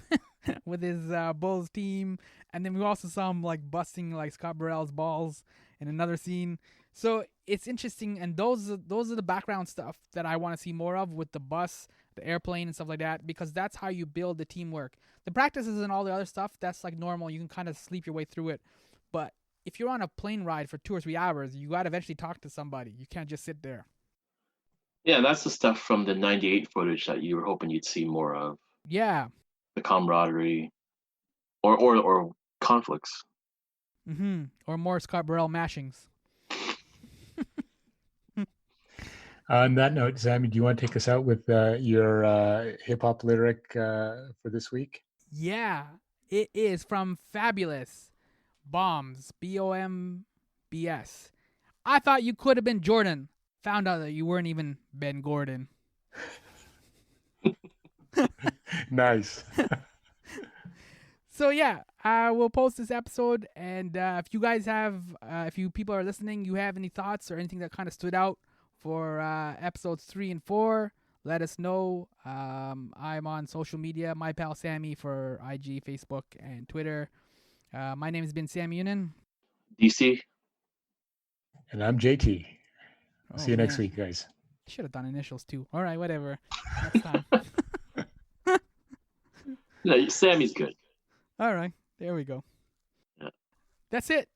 with his Bulls team. And then we also saw him like busting like Scott Burrell's balls in another scene. So it's interesting, and those are the background stuff that I want to see more of with the bus, the airplane, and stuff like that, because that's how you build the teamwork. The practices and all the other stuff, that's like normal. You can kind of sleep your way through it. But if you're on a plane ride for 2 or 3 hours, you got to eventually talk to somebody. You can't just sit there. Yeah, that's the stuff from the 98 footage that you were hoping you'd see more of. Yeah. The camaraderie or conflicts. Mm-hmm. Or more Scott Burrell mashings. On that note, Sammy, do you want to take us out with your hip-hop lyric for this week? Yeah, it is from Fabulous. Bombs. B-O-M-B-S. I thought you could have been Jordan. Found out that you weren't even Ben Gordon. Nice. So yeah, we'll post this episode, and if you guys have, if you people are listening, you have any thoughts or anything that kind of stood out for episodes 3 and 4, let us know. I'm on social media, my pal Sammy for IG, Facebook, and Twitter. My name has been Sammy Younan. DC. And I'm JT. See you next week, guys. Should have done initials too. All right, whatever. Next time. No, Sammy's good. All right, there we go. Yeah. That's it.